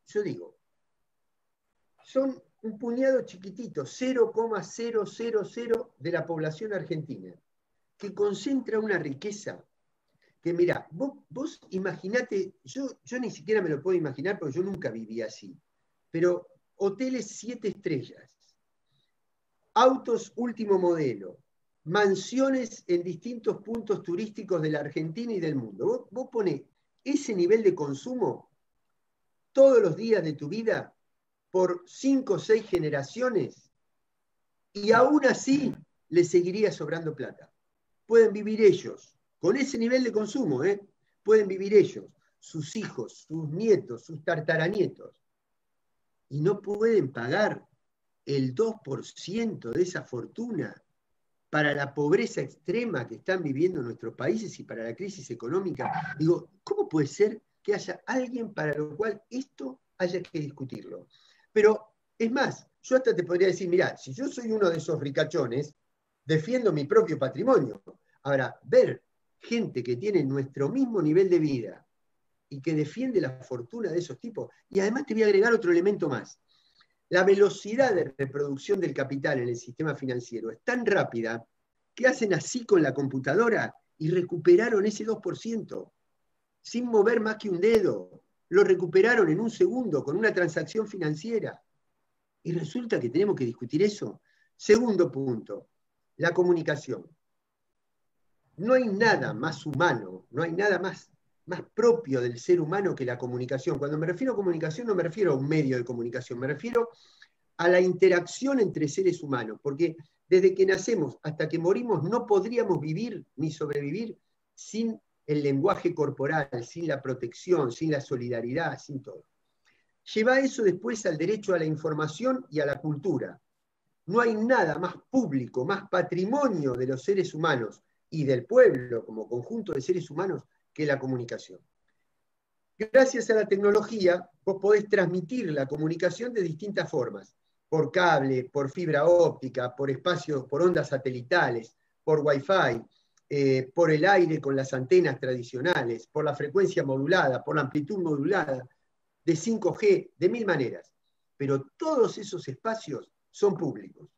son un puñado chiquitito, 0,000 de la población argentina, que concentra una riqueza que, mirá, vos imaginate, yo ni siquiera me lo puedo imaginar porque yo nunca viví así, pero hoteles 7 estrellas, autos último modelo, mansiones en distintos puntos turísticos de la Argentina y del mundo. Vos ponés ese nivel de consumo todos los días de tu vida por 5 o 6 generaciones y aún así les seguiría sobrando plata. Pueden vivir ellos, con ese nivel de consumo, pueden vivir ellos, sus hijos, sus nietos, sus tartaranietos, y no pueden pagar el 2% de esa fortuna para la pobreza extrema que están viviendo nuestros países y para la crisis económica. Digo, ¿cómo puede ser que haya alguien para lo cual esto haya que discutirlo? Pero, es más, yo hasta te podría decir, mirá, si yo soy uno de esos ricachones, defiendo mi propio patrimonio. Ahora, ver gente que tiene nuestro mismo nivel de vida y que defiende la fortuna de esos tipos, y además te voy a agregar otro elemento más. La velocidad de reproducción del capital en el sistema financiero es tan rápida que hacen así con la computadora y recuperaron ese 2%, sin mover más que un dedo. Lo recuperaron en un segundo con una transacción financiera. Y resulta que tenemos que discutir eso. Segundo punto, la comunicación. No hay nada más humano, no hay nada más propio del ser humano que la comunicación. Cuando me refiero a comunicación no me refiero a un medio de comunicación, me refiero a la interacción entre seres humanos, porque desde que nacemos hasta que morimos no podríamos vivir ni sobrevivir sin el lenguaje corporal, sin la protección, sin la solidaridad, sin todo. Lleva eso después al derecho a la información y a la cultura. No hay nada más público, más patrimonio de los seres humanos y del pueblo como conjunto de seres humanos que la comunicación. Gracias a la tecnología, vos podés transmitir la comunicación de distintas formas, por cable, por fibra óptica, por espacios, por ondas satelitales, por Wi-Fi, por el aire con las antenas tradicionales, por la frecuencia modulada, por la amplitud modulada, de 5G, de 1000 maneras. Pero todos esos espacios son públicos.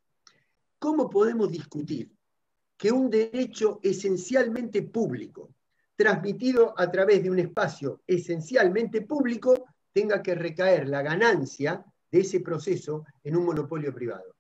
¿Cómo podemos discutir que un derecho esencialmente público, transmitido a través de un espacio esencialmente público, tenga que recaer la ganancia de ese proceso en un monopolio privado?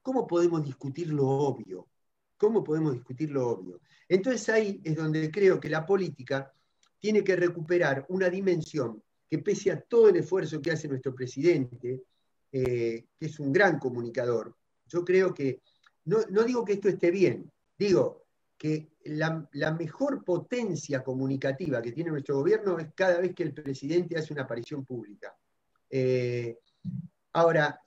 ¿Cómo podemos discutir lo obvio? ¿Cómo podemos discutir lo obvio? Entonces ahí es donde creo que la política tiene que recuperar una dimensión que, pese a todo el esfuerzo que hace nuestro presidente, que es un gran comunicador, yo creo que, no digo que esto esté bien, digo que la mejor potencia comunicativa que tiene nuestro gobierno es cada vez que el presidente hace una aparición pública. Ahora,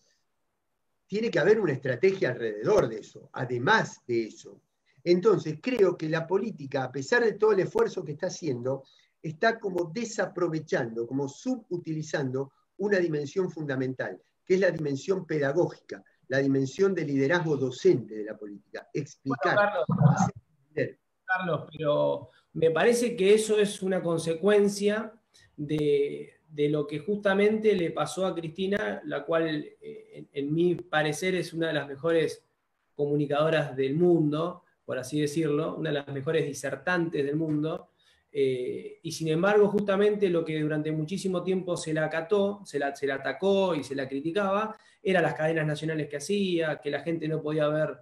tiene que haber una estrategia alrededor de eso, además de eso. Entonces, creo que la política, a pesar de todo el esfuerzo que está haciendo, está como desaprovechando, como subutilizando una dimensión fundamental, que es la dimensión pedagógica, la dimensión de liderazgo docente de la política. Explicar. Bueno, Carlos, pero me parece que eso es una consecuencia de lo que justamente le pasó a Cristina, la cual, en mi parecer, es una de las mejores comunicadoras del mundo, por así decirlo, una de las mejores disertantes del mundo, y sin embargo, justamente lo que durante muchísimo tiempo se la acató, se la atacó y se la criticaba, eran las cadenas nacionales que hacía, que la gente no podía ver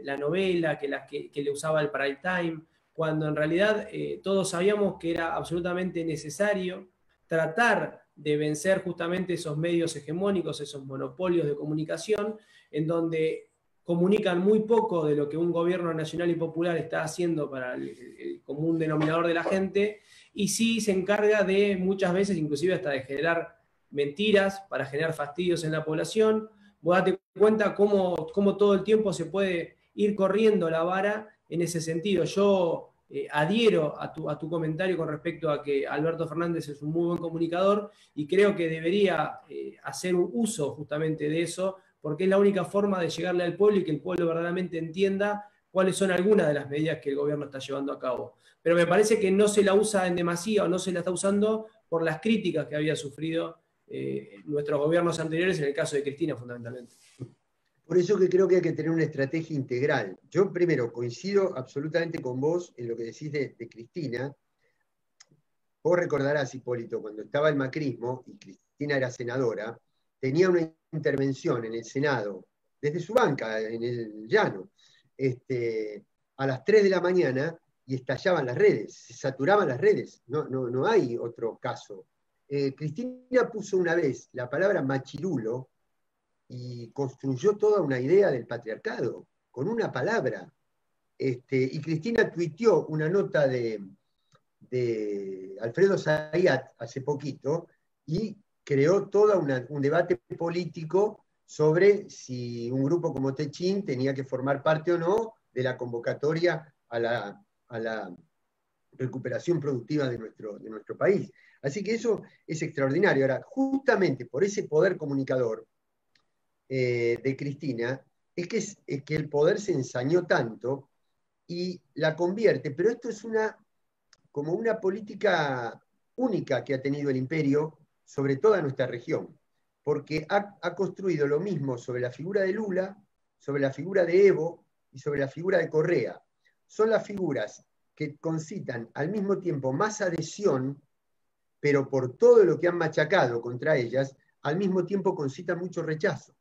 la novela, que le usaba el prime time, cuando en realidad todos sabíamos que era absolutamente necesario tratar de vencer justamente esos medios hegemónicos, esos monopolios de comunicación, en donde comunican muy poco de lo que un gobierno nacional y popular está haciendo para el común denominador de la gente, y sí se encarga de muchas veces, inclusive hasta de generar mentiras para generar fastidios en la población. Vos date cuenta cómo todo el tiempo se puede ir corriendo la vara en ese sentido. Yo adhiero a tu comentario con respecto a que Alberto Fernández es un muy buen comunicador y creo que debería hacer un uso justamente de eso, porque es la única forma de llegarle al pueblo y que el pueblo verdaderamente entienda cuáles son algunas de las medidas que el gobierno está llevando a cabo. Pero me parece que no se la usa en demasía o no se la está usando por las críticas que había sufrido nuestros gobiernos anteriores, en el caso de Cristina fundamentalmente. Por eso que creo que hay que tener una estrategia integral. Yo primero coincido absolutamente con vos en lo que decís de Cristina. Vos recordarás, Hipólito, cuando estaba el macrismo y Cristina era senadora, tenía una intervención en el Senado, desde su banca, en el llano, a las 3 de la mañana y estallaban las redes, se saturaban las redes. No hay otro caso. Cristina puso una vez la palabra machirulo y construyó toda una idea del patriarcado, con una palabra. Y Cristina tuiteó una nota de Alfredo Zayat hace poquito y creó todo un debate político sobre si un grupo como Techín tenía que formar parte o no de la convocatoria a la recuperación productiva de nuestro país. Así que eso es extraordinario. Ahora, justamente por ese poder comunicador de Cristina, es que el poder se ensañó tanto y la convierte, pero esto es como una política única que ha tenido el imperio sobre toda nuestra región, porque ha construido lo mismo sobre la figura de Lula, sobre la figura de Evo y sobre la figura de Correa, son las figuras que concitan al mismo tiempo más adhesión, pero por todo lo que han machacado contra ellas, al mismo tiempo concitan mucho rechazo.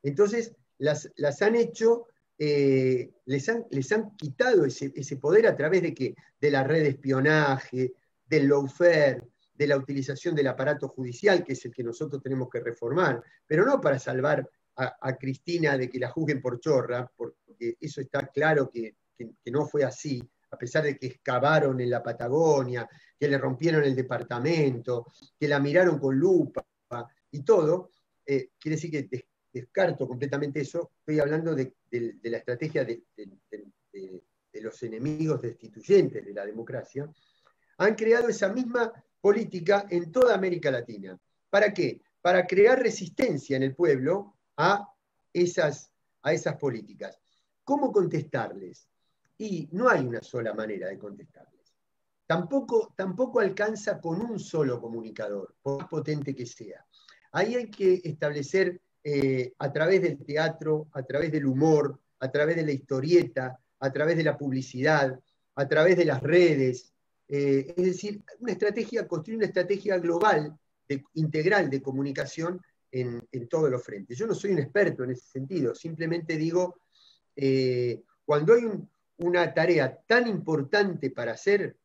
Entonces, las han hecho, les han quitado ese poder a través de, de la red de espionaje, del lawfare, de la utilización del aparato judicial, que es el que nosotros tenemos que reformar, pero no para salvar a Cristina de que la juzguen por chorra, porque eso está claro que no fue así, a pesar de que excavaron en la Patagonia, que le rompieron el departamento, que la miraron con lupa y todo, quiere decir que descarto completamente eso. Estoy hablando de la estrategia de los enemigos destituyentes de la democracia. Han creado esa misma política en toda América Latina. ¿Para qué? Para crear resistencia en el pueblo a esas políticas. ¿Cómo contestarles? Y no hay una sola manera de contestarles. Tampoco alcanza con un solo comunicador, por más potente que sea. Ahí hay que establecer a través del teatro, a través del humor, a través de la historieta, a través de la publicidad, a través de las redes. Es decir, construir una estrategia global, integral de comunicación en todos los frentes. Yo no soy un experto en ese sentido, simplemente digo, cuando hay una tarea tan importante para hacer,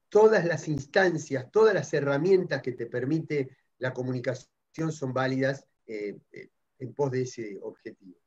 todas las instancias, todas las herramientas que te permite la comunicación son válidas en pos de ese objetivo.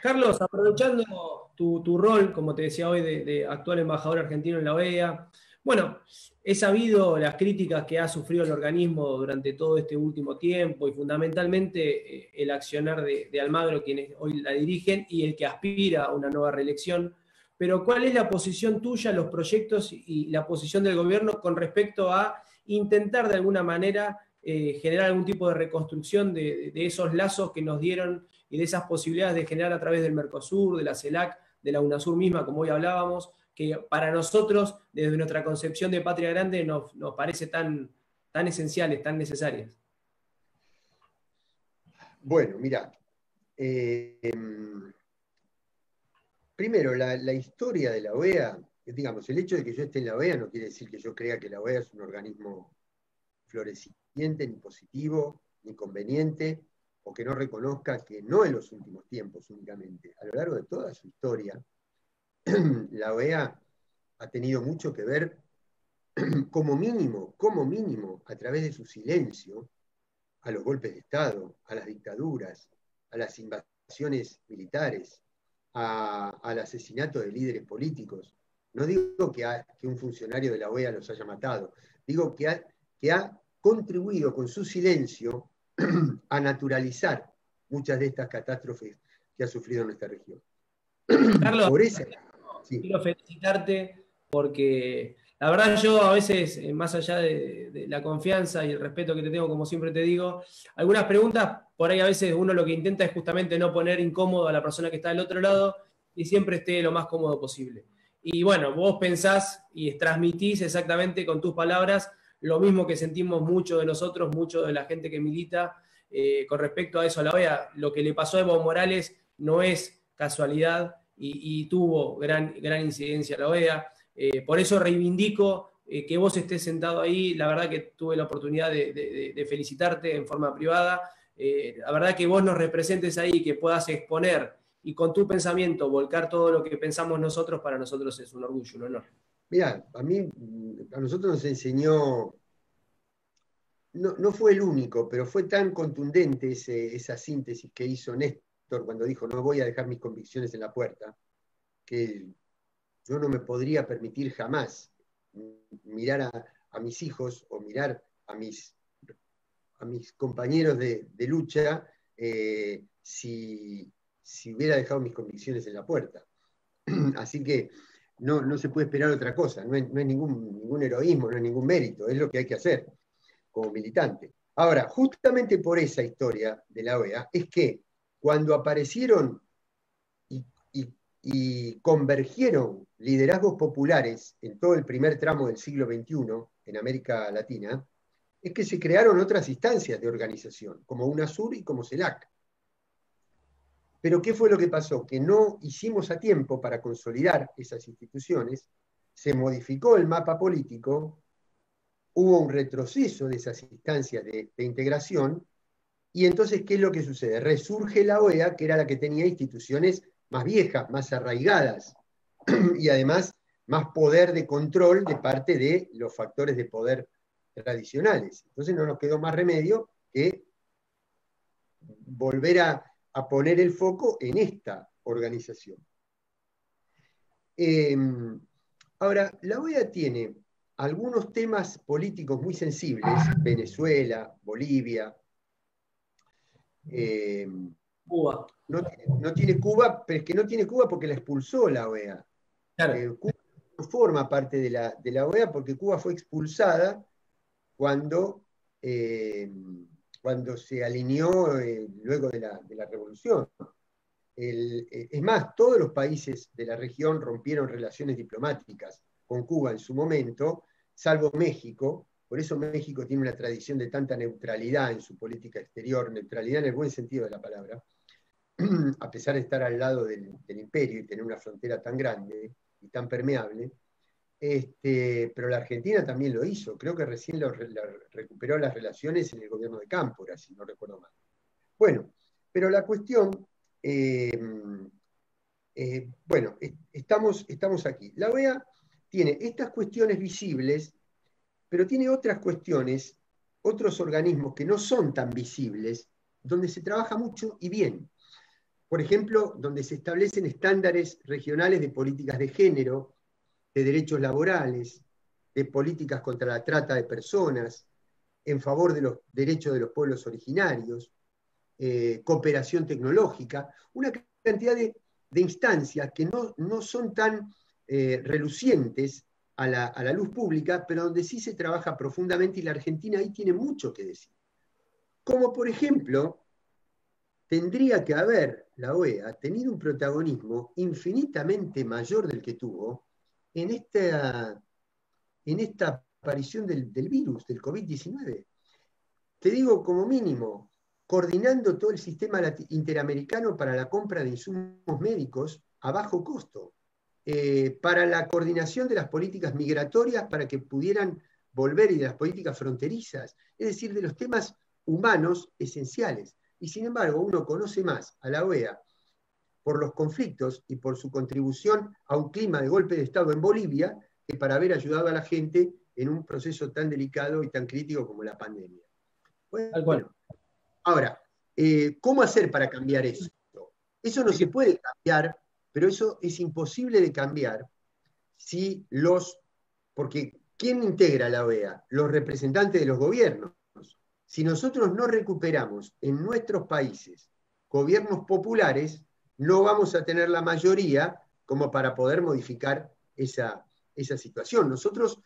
Carlos, aprovechando tu rol, como te decía hoy, de actual embajador argentino en la OEA, bueno, he sabido las críticas que ha sufrido el organismo durante todo este último tiempo y fundamentalmente el accionar de Almagro, quienes hoy la dirigen, y el que aspira a una nueva reelección. Pero ¿cuál es la posición tuya, los proyectos y la posición del gobierno con respecto a intentar de alguna manera generar algún tipo de reconstrucción de esos lazos que nos dieron y de esas posibilidades de generar a través del Mercosur, de la CELAC, de la UNASUR misma, como hoy hablábamos, que para nosotros, desde nuestra concepción de patria grande, nos parece tan esenciales, tan necesarias? Bueno, mira, primero, la historia de la OEA, digamos, el hecho de que yo esté en la OEA no quiere decir que yo crea que la OEA es un organismo floreciente, ni positivo, ni conveniente, o que no reconozca que no en los últimos tiempos únicamente, a lo largo de toda su historia, la OEA ha tenido mucho que ver, como mínimo, a través de su silencio, a los golpes de Estado, a las dictaduras, a las invasiones militares, al asesinato de líderes políticos. No digo que un funcionario de la OEA los haya matado, digo que ha contribuido con su silencio a naturalizar muchas de estas catástrofes que ha sufrido nuestra región. Carlos, Por eso, sí. quiero felicitarte porque la verdad yo a veces, más allá de la confianza y el respeto que te tengo, como siempre te digo, algunas preguntas, por ahí a veces uno lo que intenta es justamente no poner incómodo a la persona que está del otro lado y siempre esté lo más cómodo posible. Y bueno, vos pensás y transmitís exactamente con tus palabras lo mismo que sentimos muchos de nosotros, mucho de la gente que milita con respecto a eso a la OEA. Lo que le pasó a Evo Morales no es casualidad y tuvo gran incidencia a la OEA. Por eso reivindico que vos estés sentado ahí. La verdad que tuve la oportunidad de felicitarte en forma privada. La verdad que vos nos representes ahí, que puedas exponer y con tu pensamiento volcar todo lo que pensamos nosotros, para nosotros es un orgullo, un honor. Mira, a nosotros nos enseñó, no fue el único, pero fue tan contundente esa síntesis que hizo Néstor cuando dijo: no voy a dejar mis convicciones en la puerta, que yo no me podría permitir jamás mirar a mis hijos o mirar a mis compañeros de lucha si hubiera dejado mis convicciones en la puerta. Así que no se puede esperar otra cosa, no es ningún heroísmo, no es ningún mérito, es lo que hay que hacer como militante. Ahora, justamente por esa historia de la OEA, es que cuando aparecieron y convergieron liderazgos populares en todo el primer tramo del siglo XXI en América Latina, es que se crearon otras instancias de organización, como UNASUR y como CELAC. Pero ¿qué fue lo que pasó? Que no hicimos a tiempo para consolidar esas instituciones, se modificó el mapa político, hubo un retroceso de esas instancias de integración, y entonces, ¿qué es lo que sucede? Resurge la OEA, que era la que tenía instituciones más viejas, más arraigadas, y además más poder de control de parte de los factores de poder tradicionales. Entonces no nos quedó más remedio que volver a poner el foco en esta organización. Ahora, la OEA tiene algunos temas políticos muy sensibles, Venezuela, Bolivia, Cuba. no tiene Cuba, pero es que no tiene Cuba porque la expulsó la OEA. Claro. Cuba no forma parte de la OEA porque Cuba fue expulsada cuando se alineó luego de la revolución. Es más, todos los países de la región rompieron relaciones diplomáticas con Cuba en su momento, salvo México. Por eso México tiene una tradición de tanta neutralidad en su política exterior, neutralidad en el buen sentido de la palabra, a pesar de estar al lado del imperio y tener una frontera tan grande y tan permeable. Pero la Argentina también lo hizo. Creo que recién recuperó las relaciones en el gobierno de Cámpora, si no recuerdo mal. Bueno, pero la cuestión, bueno, estamos aquí. La OEA tiene estas cuestiones visibles, pero tiene otras cuestiones, otros organismos que no son tan visibles, donde se trabaja mucho y bien. Por ejemplo, donde se establecen estándares regionales de políticas de género, de derechos laborales, de políticas contra la trata de personas, en favor de los derechos de los pueblos originarios, cooperación tecnológica, una cantidad de instancias que no son tan relucientes a la luz pública, pero donde sí se trabaja profundamente y la Argentina ahí tiene mucho que decir. Como por ejemplo, tendría que haber la OEA tenido un protagonismo infinitamente mayor del que tuvo en esta aparición del virus, del COVID-19. Te digo, como mínimo, coordinando todo el sistema interamericano para la compra de insumos médicos a bajo costo, para la coordinación de las políticas migratorias para que pudieran volver y de las políticas fronterizas, es decir, de los temas humanos esenciales. Y sin embargo, uno conoce más a la OEA por los conflictos y por su contribución a un clima de golpe de Estado en Bolivia que para haber ayudado a la gente en un proceso tan delicado y tan crítico como la pandemia. Bueno, ahora, ¿cómo hacer para cambiar eso? Eso no se puede cambiar, pero eso es imposible de cambiar si porque ¿quién integra la OEA? Los representantes de los gobiernos. Si nosotros no recuperamos en nuestros países gobiernos populares, no vamos a tener la mayoría como para poder modificar esa situación. Nosotros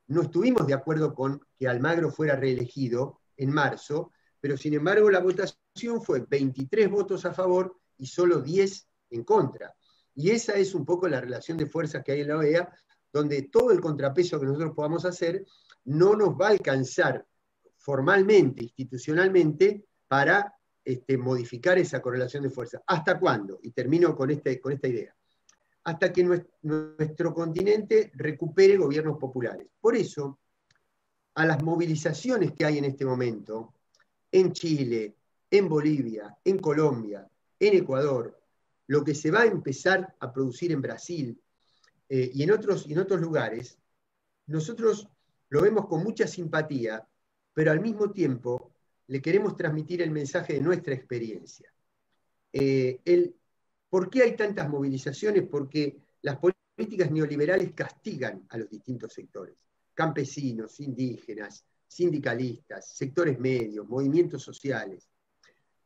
no estuvimos de acuerdo con que Almagro fuera reelegido en marzo, pero sin embargo la votación fue 23 votos a favor y solo 10 en contra. Y esa es un poco la relación de fuerzas que hay en la OEA, donde todo el contrapeso que nosotros podamos hacer no nos va a alcanzar formalmente, institucionalmente, para modificar esa correlación de fuerzas. ¿Hasta cuándo? Y termino con esta idea. Hasta que nuestro continente recupere gobiernos populares. Por eso, a las movilizaciones que hay en este momento, en Chile, en Bolivia, en Colombia, en Ecuador, lo que se va a empezar a producir en Brasil y en otros lugares, nosotros lo vemos con mucha simpatía, pero al mismo tiempo le queremos transmitir el mensaje de nuestra experiencia. ¿Por qué hay tantas movilizaciones? Porque las políticas neoliberales castigan a los distintos sectores, campesinos, indígenas, sindicalistas, sectores medios, movimientos sociales.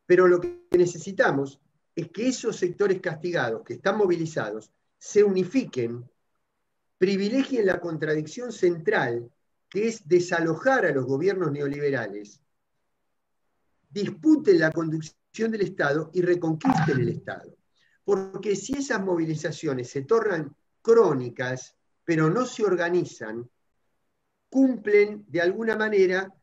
Pero lo que necesitamos es que esos sectores castigados, que están movilizados, se unifiquen, privilegien la contradicción central, que es desalojar a los gobiernos neoliberales, disputen la conducción del Estado y reconquisten el Estado. Porque si esas movilizaciones se tornan crónicas, pero no se organizan, cumplen de alguna manera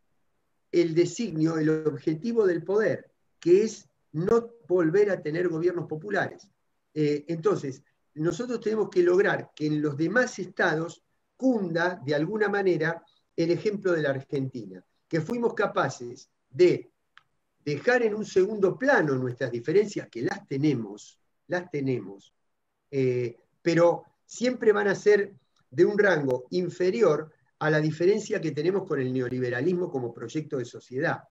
el designio, el objetivo del poder, que es no volver a tener gobiernos populares. Entonces, nosotros tenemos que lograr que en los demás estados cunda de alguna manera el ejemplo de la Argentina, que fuimos capaces de dejar en un segundo plano nuestras diferencias, que las tenemos, pero siempre van a ser de un rango inferior a la diferencia que tenemos con el neoliberalismo como proyecto de sociedad.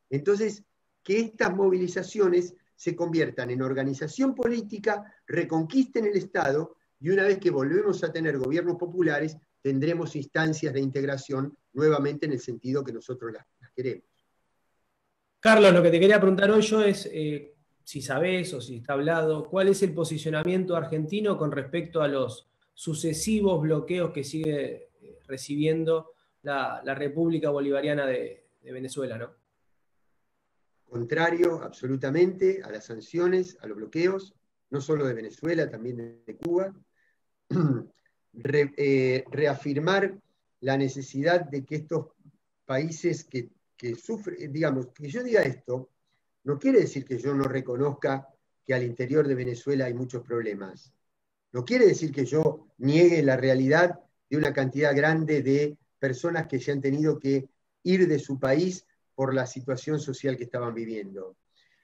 Entonces, que estas movilizaciones se conviertan en organización política, reconquisten el Estado, y una vez que volvemos a tener gobiernos populares, tendremos instancias de integración nuevamente en el sentido que nosotros las queremos. Carlos, lo que te quería preguntar hoy yo es, si sabés o si está hablado, ¿cuál es el posicionamiento argentino con respecto a los sucesivos bloqueos que sigue recibiendo la República Bolivariana de Venezuela, ¿no? Contrario absolutamente a las sanciones, a los bloqueos, no solo de Venezuela, también de Cuba. Reafirmar la necesidad de que estos países que sufren, digamos, que yo diga esto, no quiere decir que yo no reconozca que al interior de Venezuela hay muchos problemas. No quiere decir que yo niegue la realidad de una cantidad grande de personas que ya han tenido que ir de su país por la situación social que estaban viviendo.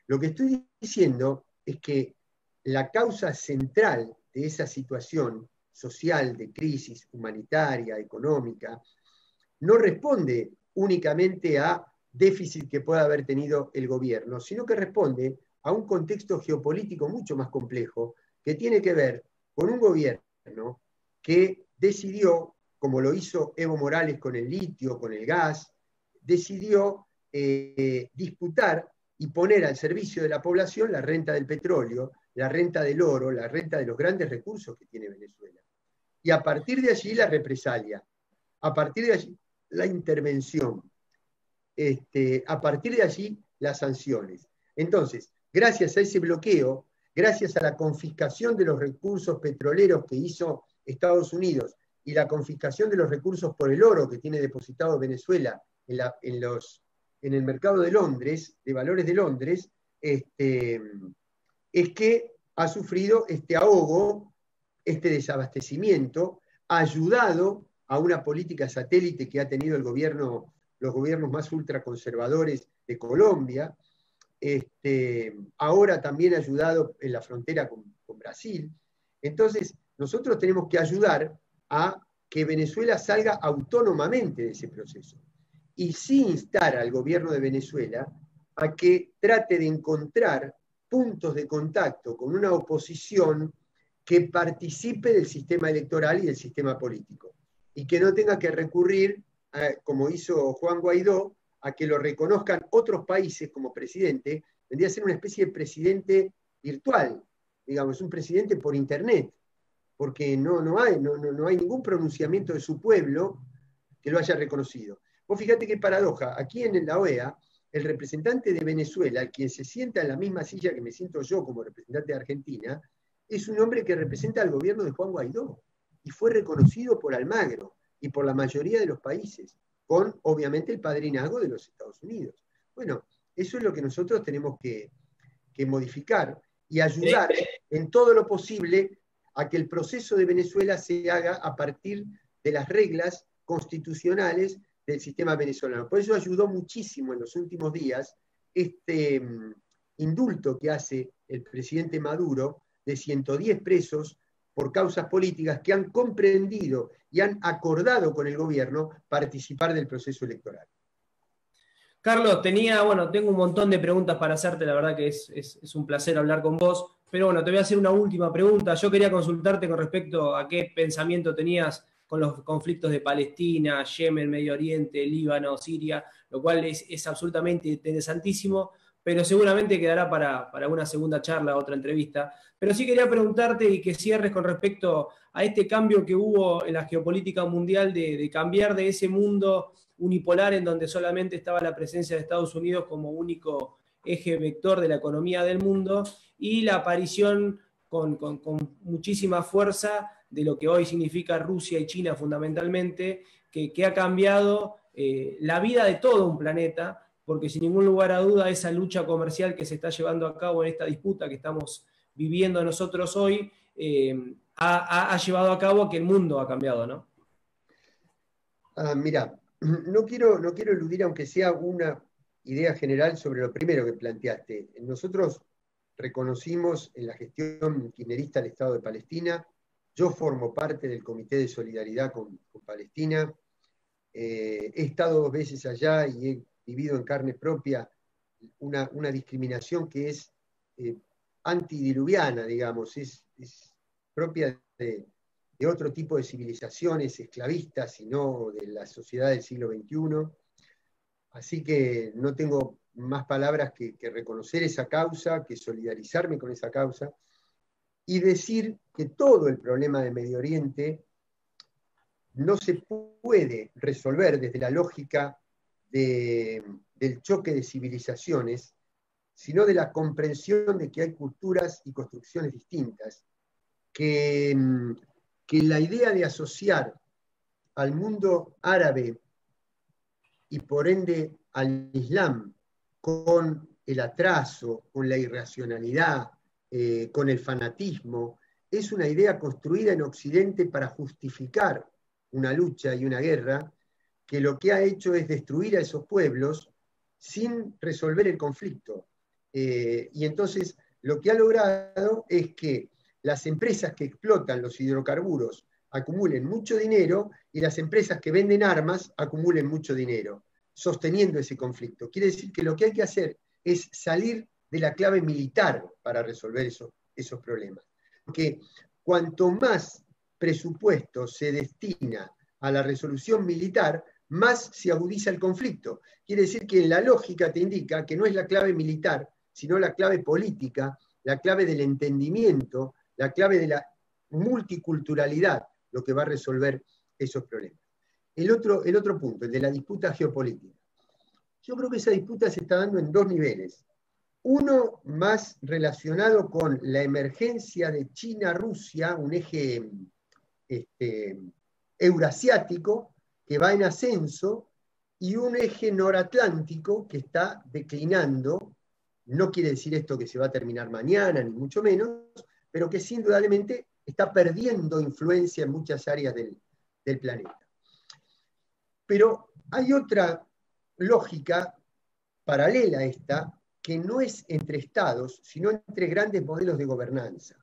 Lo que estoy diciendo es que la causa central de esa situación social, de crisis humanitaria, económica, no responde únicamente a déficit que pueda haber tenido el gobierno, sino que responde a un contexto geopolítico mucho más complejo que tiene que ver con un gobierno que decidió, como lo hizo Evo Morales con el litio, con el gas, decidió disputar y poner al servicio de la población la renta del petróleo, la renta del oro, la renta de los grandes recursos que tiene Venezuela. Y a partir de allí la represalia, a partir de allí la intervención, a partir de allí las sanciones. Entonces, gracias a ese bloqueo, gracias a la confiscación de los recursos petroleros que hizo Estados Unidos y la confiscación de los recursos por el oro que tiene depositado Venezuela en el mercado de Londres, de valores de Londres, es que ha sufrido este ahogo, este desabastecimiento, ayudado a una política satélite que ha tenido el gobierno, los gobiernos más ultraconservadores de Colombia, ahora también ayudado en la frontera con Brasil. Entonces, nosotros tenemos que ayudar a que Venezuela salga autónomamente de ese proceso. Y sí instar al gobierno de Venezuela a que trate de encontrar puntos de contacto con una oposición que participe del sistema electoral y del sistema político, y que no tenga que recurrir, como hizo Juan Guaidó, a que lo reconozcan otros países como presidente. Vendría a ser una especie de presidente virtual, digamos, un presidente por internet, porque no hay ningún pronunciamiento de su pueblo que lo haya reconocido. Vos fíjate qué paradoja, aquí en la OEA, el representante de Venezuela, quien se sienta en la misma silla que me siento yo como representante de Argentina, es un hombre que representa al gobierno de Juan Guaidó, y fue reconocido por Almagro y por la mayoría de los países, con obviamente el padrinazgo de los Estados Unidos. Bueno, eso es lo que nosotros tenemos que modificar y ayudar en todo lo posible a que el proceso de Venezuela se haga a partir de las reglas constitucionales del sistema venezolano. Por eso ayudó muchísimo en los últimos días este indulto que hace el presidente Maduro de 110 presos por causas políticas que han comprendido y han acordado con el gobierno participar del proceso electoral. Carlos, tengo un montón de preguntas para hacerte, la verdad que es un placer hablar con vos, pero bueno, te voy a hacer una última pregunta. Yo quería consultarte con respecto a qué pensamiento tenías con los conflictos de Palestina, Yemen, Medio Oriente, Líbano, Siria, lo cual es absolutamente interesantísimo, pero seguramente quedará para una segunda charla, otra entrevista. Pero sí quería preguntarte y que cierres con respecto a este cambio que hubo en la geopolítica mundial de cambiar de ese mundo unipolar en donde solamente estaba la presencia de Estados Unidos como único eje vector de la economía del mundo, y la aparición con muchísima fuerza de lo que hoy significa Rusia y China fundamentalmente, que ha cambiado la vida de todo un planeta, porque sin ningún lugar a duda esa lucha comercial que se está llevando a cabo en esta disputa que estamos viviendo nosotros hoy, ha llevado a cabo que el mundo ha cambiado, ¿no? Mira, no quiero eludir, aunque sea una idea general sobre lo primero que planteaste. Nosotros reconocimos en la gestión kirchnerista del Estado de Palestina. Yo formo parte del Comité de Solidaridad con Palestina. He estado 2 veces allá y he vivido en carne propia una discriminación que es antidiluviana, digamos, es propia de otro tipo de civilizaciones esclavistas y no de la sociedad del siglo XXI. Así que no tengo más palabras que reconocer esa causa, que solidarizarme con esa causa y decir que todo el problema de Medio Oriente no se puede resolver desde la lógica del choque de civilizaciones, sino de la comprensión de que hay culturas y construcciones distintas, que la idea de asociar al mundo árabe y por ende al Islam con el atraso, con la irracionalidad, con el fanatismo, es una idea construida en Occidente para justificar una lucha y una guerra que lo que ha hecho es destruir a esos pueblos sin resolver el conflicto. Y entonces lo que ha logrado es que las empresas que explotan los hidrocarburos acumulen mucho dinero y las empresas que venden armas acumulen mucho dinero, sosteniendo ese conflicto. Quiere decir que lo que hay que hacer es salir de la clave militar para resolver esos problemas. Porque cuanto más presupuesto se destina a la resolución militar, más se agudiza el conflicto. Quiere decir que en la lógica te indica que no es la clave militar, sino la clave política, la clave del entendimiento, la clave de la multiculturalidad, lo que va a resolver esos problemas. El otro punto, el de la disputa geopolítica. Yo creo que esa disputa se está dando en 2 niveles. Uno más relacionado con la emergencia de China-Rusia, un eje eurasiático que va en ascenso, y un eje noratlántico que está declinando. No quiere decir esto que se va a terminar mañana, ni mucho menos, pero que sin indudablemente está perdiendo influencia en muchas áreas del planeta. Pero hay otra lógica paralela a esta, que no es entre estados, sino entre grandes modelos de gobernanza.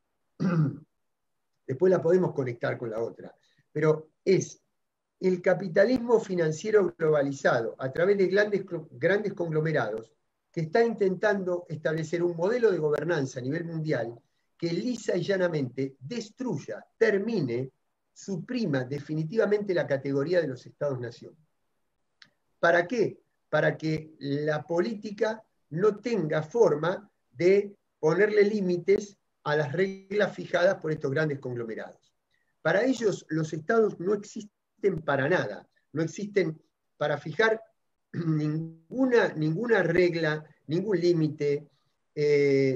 Después la podemos conectar con la otra, pero es el capitalismo financiero globalizado a través de grandes conglomerados que está intentando establecer un modelo de gobernanza a nivel mundial que lisa y llanamente destruya, termine, suprima definitivamente la categoría de los Estados-nación. ¿Para qué? Para que la política no tenga forma de ponerle límites a las reglas fijadas por estos grandes conglomerados. Para ellos los estados no existen para nada, no existen para fijar ninguna regla, ningún límite,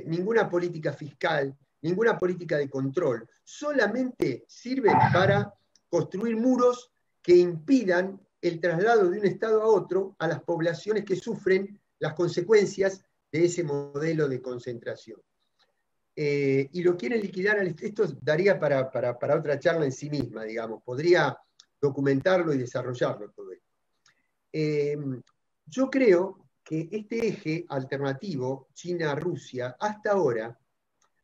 ninguna política fiscal, ninguna política de control. Solamente sirven para construir muros que impidan el traslado de un estado a otro a las poblaciones que sufren las consecuencias de ese modelo de concentración. Y lo quieren liquidar. Esto daría para otra charla en sí misma, digamos. Podría documentarlo y desarrollarlo todo esto. Yo creo que este eje alternativo, China-Rusia, hasta ahora,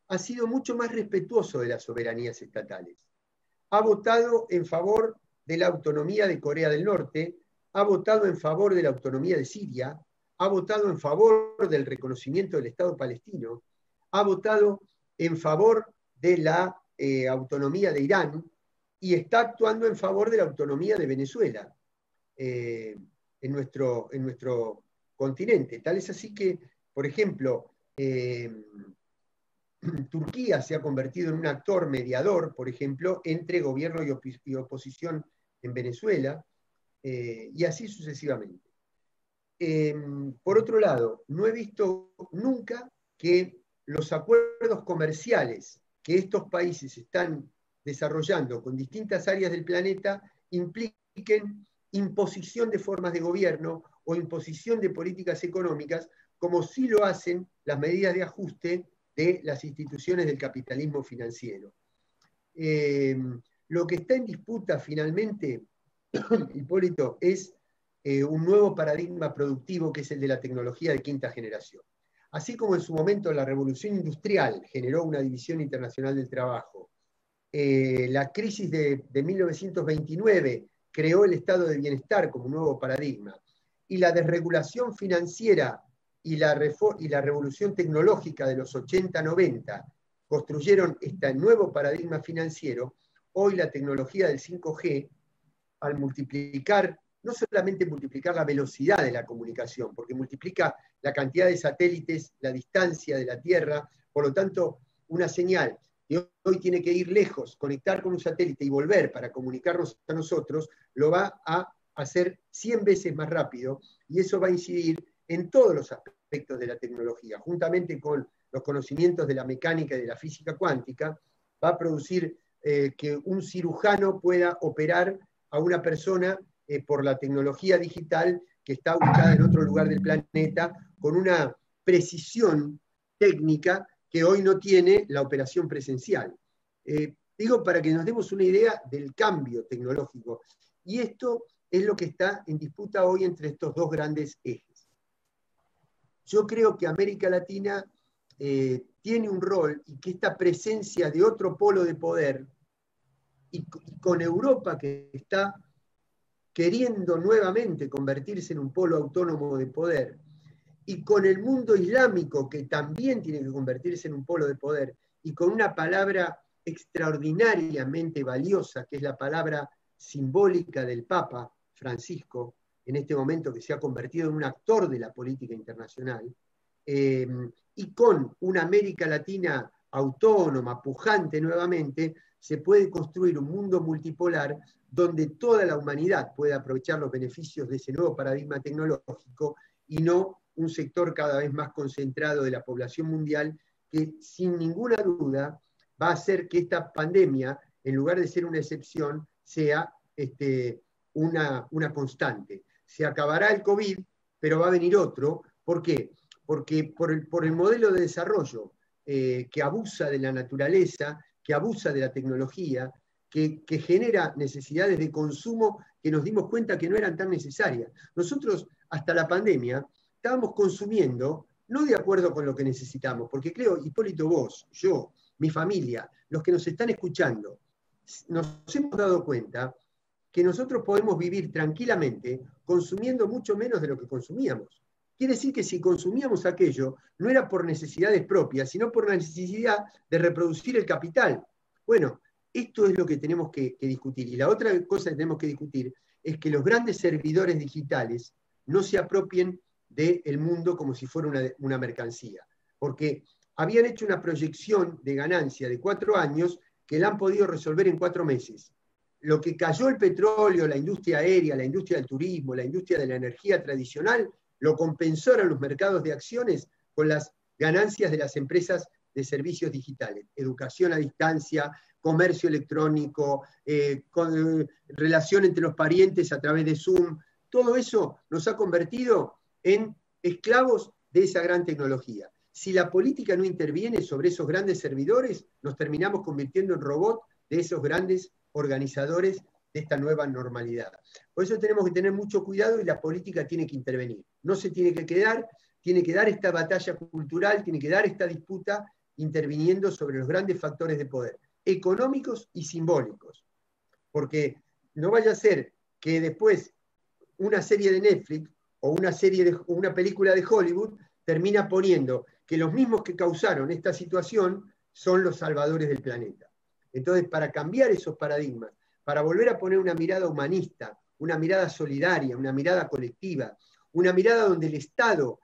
ha sido mucho más respetuoso de las soberanías estatales. Ha votado en favor de la autonomía de Corea del Norte, ha votado en favor de la autonomía de Siria, ha votado en favor del reconocimiento del Estado palestino, ha votado en favor de la autonomía de Irán y está actuando en favor de la autonomía de Venezuela en nuestro continente. Tal es así que, por ejemplo, Turquía se ha convertido en un actor mediador, por ejemplo, entre gobierno y oposición en Venezuela, y así sucesivamente. Por otro lado, no he visto nunca que los acuerdos comerciales que estos países están desarrollando con distintas áreas del planeta impliquen imposición de formas de gobierno o imposición de políticas económicas, como sí lo hacen las medidas de ajuste de las instituciones del capitalismo financiero. Lo que está en disputa finalmente, Hipólito, es un nuevo paradigma productivo que es el de la tecnología de quinta generación. Así como en su momento la revolución industrial generó una división internacional del trabajo, la crisis de 1929 creó el estado de bienestar como un nuevo paradigma, y la desregulación financiera y la revolución tecnológica de los 80-90 construyeron este nuevo paradigma financiero. Hoy la tecnología del 5G, al multiplicar, no solamente multiplicar la velocidad de la comunicación, porque multiplica la cantidad de satélites, la distancia de la Tierra, por lo tanto, una señal que hoy tiene que ir lejos, conectar con un satélite y volver para comunicarnos a nosotros, lo va a hacer 100 veces más rápido, y eso va a incidir en todos los aspectos de la tecnología, juntamente con los conocimientos de la mecánica y de la física cuántica, va a producir que un cirujano pueda operar a una persona por la tecnología digital que está ubicada en otro lugar del planeta, con una precisión técnica que hoy no tiene la operación presencial. Digo para que nos demos una idea del cambio tecnológico. Y esto es lo que está en disputa hoy entre estos dos grandes ejes. Yo creo que América Latina tiene un rol, y que esta presencia de otro polo de poder, y con Europa que está queriendo nuevamente convertirse en un polo autónomo de poder, y con el mundo islámico que también tiene que convertirse en un polo de poder, y con una palabra extraordinariamente valiosa, que es la palabra simbólica del Papa Francisco, en este momento que se ha convertido en un actor de la política internacional, y con una América Latina autónoma, pujante nuevamente, se puede construir un mundo multipolar donde toda la humanidad pueda aprovechar los beneficios de ese nuevo paradigma tecnológico, y no un sector cada vez más concentrado de la población mundial, que sin ninguna duda va a hacer que esta pandemia, en lugar de ser una excepción, sea una constante. Se acabará el COVID, pero va a venir otro. ¿Por qué? Porque por el modelo de desarrollo que abusa de la naturaleza, que abusa de la tecnología, que genera necesidades de consumo que nos dimos cuenta que no eran tan necesarias. Nosotros, hasta la pandemia, estábamos consumiendo no de acuerdo con lo que necesitamos, porque creo, Hipólito, vos, yo, mi familia, los que nos están escuchando, nos hemos dado cuenta que nosotros podemos vivir tranquilamente consumiendo mucho menos de lo que consumíamos. Quiere decir que si consumíamos aquello, no era por necesidades propias, sino por la necesidad de reproducir el capital. Bueno, esto es lo que tenemos que discutir. Y la otra cosa que tenemos que discutir es que los grandes servidores digitales no se apropien del mundo como si fuera una mercancía. Porque habían hecho una proyección de ganancia de 4 años que la han podido resolver en 4 meses. Lo que cayó el petróleo, la industria aérea, la industria del turismo, la industria de la energía tradicional, lo compensaron los mercados de acciones con las ganancias de las empresas de servicios digitales, educación a distancia, comercio electrónico, relación entre los parientes a través de Zoom. Todo eso nos ha convertido en esclavos de esa gran tecnología. Si la política no interviene sobre esos grandes servidores, nos terminamos convirtiendo en robot de esos grandes organizadores de esta nueva normalidad. Por eso tenemos que tener mucho cuidado, y la política tiene que intervenir. No se tiene que quedar, tiene que dar esta batalla cultural, tiene que dar esta disputa, interviniendo sobre los grandes factores de poder, económicos y simbólicos. Porque no vaya a ser que después una serie de Netflix o una película de Hollywood termina poniendo que los mismos que causaron esta situación son los salvadores del planeta. Entonces, para cambiar esos paradigmas, para volver a poner una mirada humanista, una mirada solidaria, una mirada colectiva, una mirada donde el Estado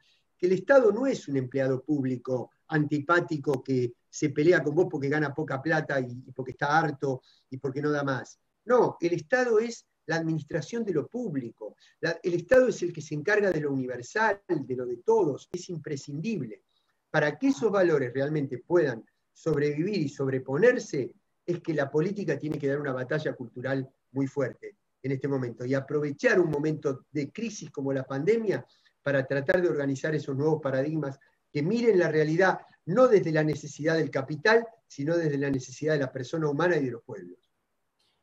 no es un empleado público antipático que se pelea con vos porque gana poca plata y porque está harto y porque no da más. No, el Estado es la administración de lo público. El Estado es el que se encarga de lo universal, de lo de todos, es imprescindible. Para que esos valores realmente puedan sobrevivir y sobreponerse, es que la política tiene que dar una batalla cultural muy fuerte. en este momento y aprovechar un momento de crisis como la pandemia para tratar de organizar esos nuevos paradigmas que miren la realidad no desde la necesidad del capital, sino desde la necesidad de la persona humana y de los pueblos.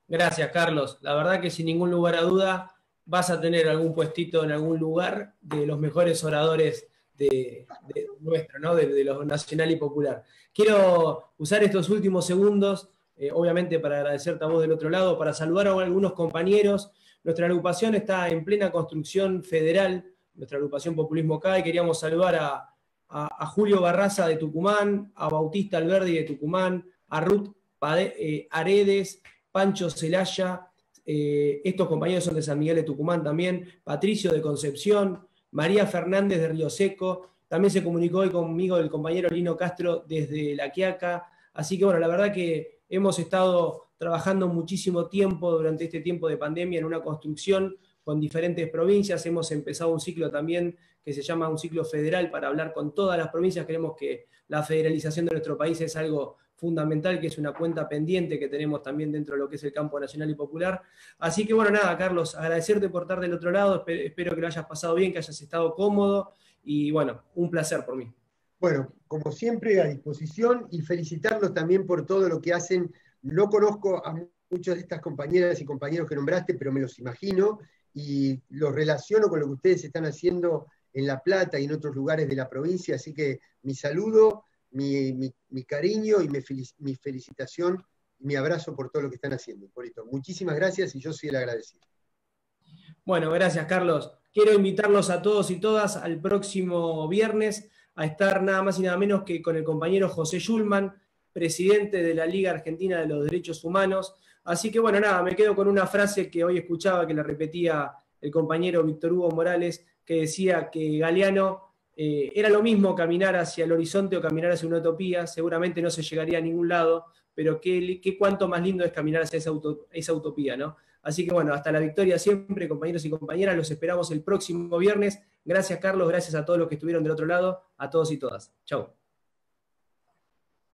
Gracias, Carlos. La verdad que sin ningún lugar a duda vas a tener algún puestito en algún lugar de los mejores oradores de nuestro, ¿no? De lo nacional y popular. Quiero usar estos últimos segundos, obviamente para agradecerte a vos del otro lado, para saludar a algunos compañeros. Nuestra agrupación está en plena construcción federal, nuestra agrupación Populismo CAE. Queríamos saludar a Julio Barraza de Tucumán, a Bautista Alberdi de Tucumán, a Ruth Aredes, Pancho Celaya, estos compañeros son de San Miguel de Tucumán también, Patricio de Concepción, María Fernández de Río Seco, también se comunicó hoy conmigo el compañero Lino Castro desde La Quiaca, así que bueno, la verdad que hemos estado trabajando muchísimo tiempo durante este tiempo de pandemia en una construcción con diferentes provincias, hemos empezado un ciclo también que se llama un ciclo federal para hablar con todas las provincias, creemos que la federalización de nuestro país es algo fundamental, que es una cuenta pendiente que tenemos también dentro de lo que es el campo nacional y popular. Así que bueno, nada, Carlos, agradecerte por estar del otro lado, espero que lo hayas pasado bien, que hayas estado cómodo, y bueno, un placer por mí. Bueno, como siempre, a disposición, y felicitarlos también por todo lo que hacen. No conozco a muchas de estas compañeras y compañeros que nombraste, pero me los imagino, y los relaciono con lo que ustedes están haciendo en La Plata y en otros lugares de la provincia, así que mi saludo, mi cariño y mi felicitación y mi abrazo por todo lo que están haciendo. Hipólito, muchísimas gracias y yo soy el agradecido. Bueno, gracias, Carlos. Quiero invitarlos a todos y todas al próximo viernes a estar nada más y nada menos que con el compañero José Schulman, presidente de la Liga Argentina de los Derechos Humanos. Así que bueno, nada, me quedo con una frase que hoy escuchaba, que la repetía el compañero Víctor Hugo Morales, que decía que Galeano era lo mismo caminar hacia el horizonte o caminar hacia una utopía, seguramente no se llegaría a ningún lado, pero qué cuánto más lindo es caminar hacia esa utopía, ¿no? Así que bueno, hasta la victoria siempre, compañeros y compañeras, los esperamos el próximo viernes. Gracias, Carlos, gracias a todos los que estuvieron del otro lado, a todos y todas. Chau.